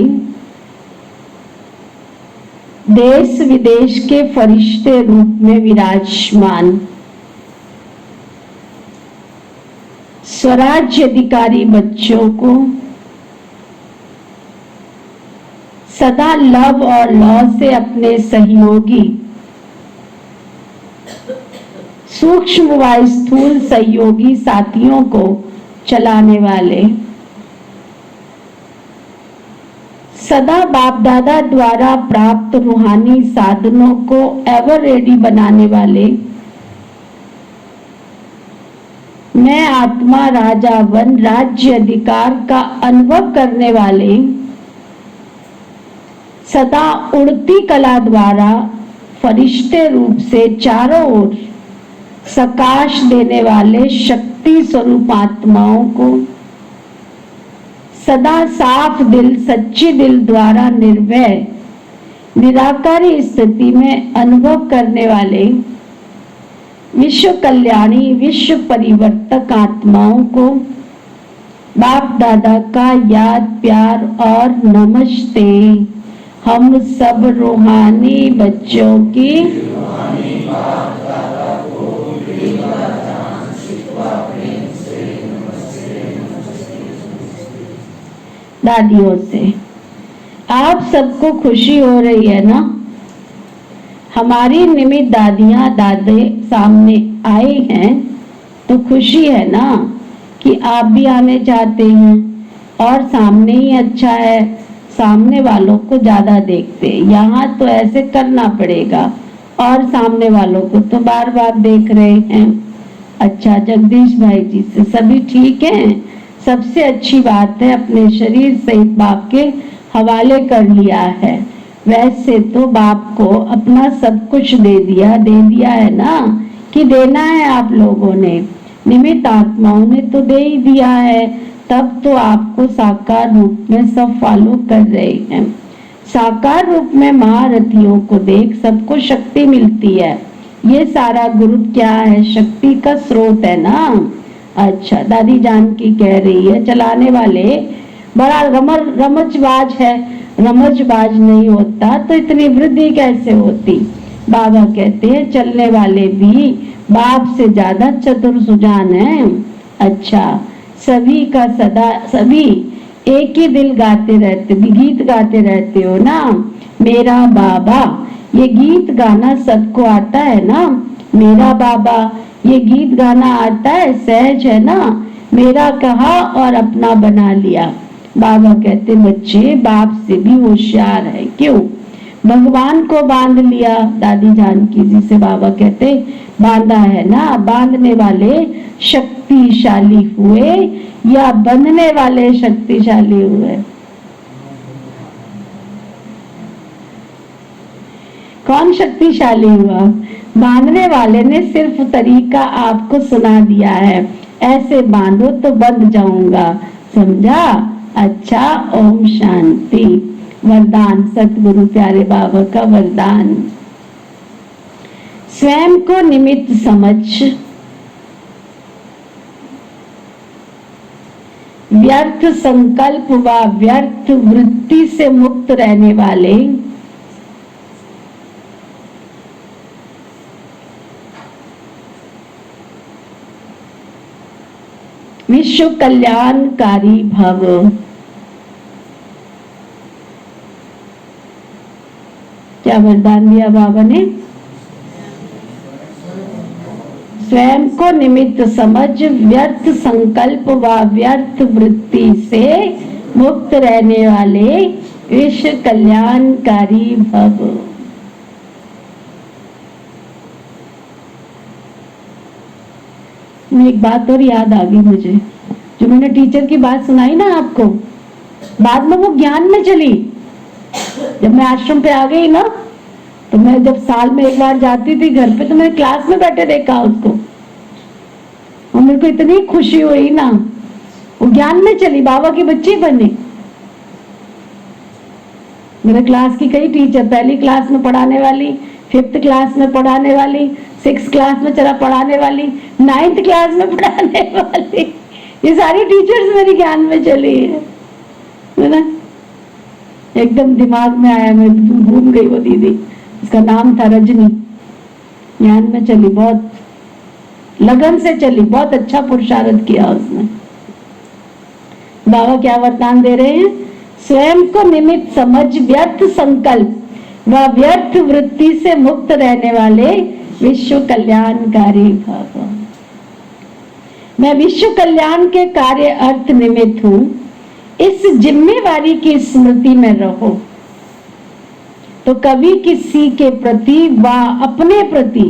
देश विदेश के फरिश्ते रूप में विराजमान स्वराज्य अधिकारी बच्चों को सदा लव और लॉ से अपने सहयोगी सूक्ष्म व स्थूल सहयोगी साथियों को चलाने वाले, सदा बाप दादा द्वारा प्राप्त रूहानी साधनों को एवर रेडी बनाने वाले, मैं आत्मा राजा वन राज्य अधिकार का अनुभव करने वाले, सदा उड़ती कला द्वारा फरिश्ते रूप से चारों ओर सकाश देने वाले शक्ति स्वरूप आत्माओं को सदा साफ दिल सच्ची दिल द्वारा निर्भय निराकारी स्थिति में अनुभव करने वाले विश्व कल्याणी विश्व परिवर्तक आत्माओं को बाप दादा का याद प्यार और नमस्ते। हम सब रूहानी बच्चों की दादियों से आप सबको खुशी हो रही है ना। हमारी निमित्त दादियां दादे सामने आए हैं तो खुशी है ना कि आप भी आने चाहते हैं और सामने ही अच्छा है, सामने वालों को ज्यादा देखते, यहाँ तो ऐसे करना पड़ेगा और सामने वालों को तो बार बार देख रहे हैं। अच्छा, जगदीश भाई जी से सभी ठीक हैं। सबसे अच्छी बात है अपने शरीर सहित बाप के हवाले कर लिया है। वैसे तो बाप को अपना सब कुछ दे दिया है ना, कि देना है आप लोगों ने, निमित्त आत्माओं ने तो दे ही दिया है, तब तो आपको साकार रूप में सब फॉलो कर रहे हैं। साकार रूप में महारथियों को देख सबको शक्ति मिलती है। ये सारा ग्रुप क्या है, शक्ति का स्रोत है ना। अच्छा, दादी जानकी कह रही है चलाने वाले बड़ा रमजबाज है, रमजबाज नहीं होता तो इतनी वृद्धि कैसे होती। बाबा कहते हैं चलने वाले भी बाप से ज्यादा चतुर सुजान है। अच्छा, सभी का सदा सभी एक ही दिल गाते रहते, गीत गाते रहते हो ना, मेरा बाबा ये गीत गाना सबको आता है ना मेरा बाबा, ये गीत गाना आता है, सहज है ना, मेरा कहा और अपना बना लिया। बाबा कहते बच्चे बाप से भी होशियार है, क्यों? भगवान को बांध लिया। दादी जानकी जी से बाबा कहते बांधा है ना, बांधने वाले शक्तिशाली हुए या बंधने वाले शक्तिशाली हुए? कौन शक्तिशाली हुआ? बांधने वाले ने सिर्फ तरीका आपको सुना दिया है, ऐसे बांधो तो बंध जाऊंगा, समझा? अच्छा, ओम शांति। वरदान, सतगुरु प्यारे बाबा का वरदान। स्वयं को निमित्त समझ व्यर्थ संकल्प व व्यर्थ वृत्ति से मुक्त रहने वाले विश्व कल्याणकारी भव। क्या वरदान दिया बाबा ने? स्वयं को निमित्त समझ व्यर्थ संकल्प व व्यर्थ वृत्ति से मुक्त रहने वाले विश्व कल्याणकारी भव। एक बात और याद आ गई मुझे, जो मैंने टीचर की बात सुनाई ना आपको, बाद में वो ज्ञान में चली। जब मैं आश्रम पे आ गई ना, तो मैं जब साल में एक बार जाती थी घर पे, तो मैंने क्लास में बैठे देखा उसको, और मेरे को इतनी खुशी हुई ना, वो ज्ञान में चली, बाबा की बच्ची बनी। मेरे क्लास की कई टीचर, पहली क्लास में पढ़ाने वाली, 5th क्लास में पढ़ाने वाली, 6th क्लास में चला पढ़ाने वाली, 9th क्लास में पढ़ाने वाली, ये सारी टीचर्स मेरी ज्ञान में चली है ना। एकदम दिमाग में आया, मैं भूल गई वो दीदी, उसका नाम था रजनी। ज्ञान में चली, बहुत लगन से चली, बहुत अच्छा पुरुषार्थ किया उसने। बाबा क्या वरदान दे रहे हैं? स्वयं को निमित्त समझ व्यर्थ संकल्प व व्यर्थ वृत्ति से मुक्त रहने वाले विश्व कल्याणकारी भव। मैं विश्व कल्याण के कार्य अर्थ निमित्त हूं, इस जिम्मेवारी की स्मृति में रहो, तो कभी किसी के प्रति व अपने प्रति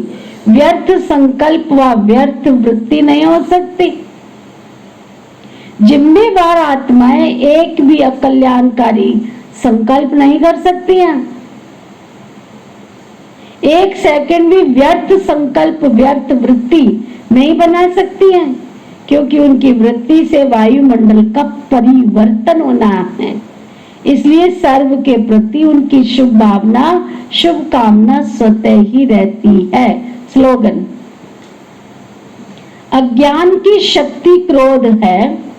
व्यर्थ संकल्प व व्यर्थ वृत्ति नहीं हो सकती। जिम्मेवार आत्माएं एक भी अकल्याणकारी संकल्प नहीं कर सकती हैं, एक सेकंड भी व्यर्थ संकल्प व्यर्थ वृत्ति नहीं बना सकती हैं, क्योंकि उनकी वृत्ति से वायुमंडल का परिवर्तन होना है। इसलिए सर्व के प्रति उनकी शुभ भावना, शुभ कामना स्वतः ही रहती है। स्लोगन, अज्ञान की शक्ति क्रोध है,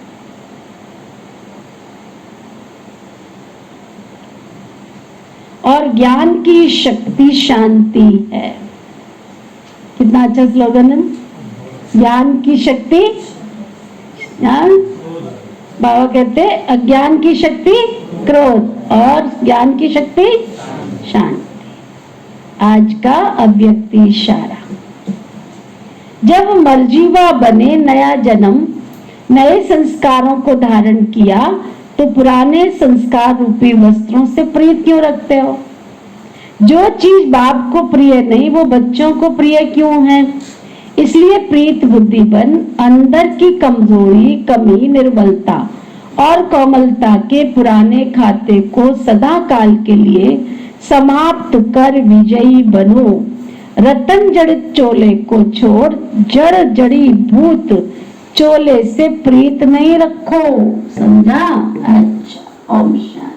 और ज्ञान की शक्ति शांति है। कितना अच्छा स्लोगन है। ज्ञान की शक्ति, बाबा कहते अज्ञान की शक्ति क्रोध और ज्ञान की शक्ति शांति। आज का अव्यक्त इशारा, जब मर्जीवा बने नया जन्म, नए संस्कारों को धारण किया, तो पुराने संस्कार रूपी वस्त्रों से प्रीत क्यों रखते हो? जो चीज बाप को प्रिय नहीं, वो बच्चों को प्रिय क्यों है? इसलिए प्रीत बुद्धि बन अंदर की कमजोरी, कमी, निर्बलता और कोमलता के पुराने खाते को सदा काल के लिए समाप्त कर विजयी बनो। रतन जड़ित चोले को छोड़ जड़ जड़ी भूत चोले से प्रीत नहीं रखो। समझा? अच्छा, ओम शांति।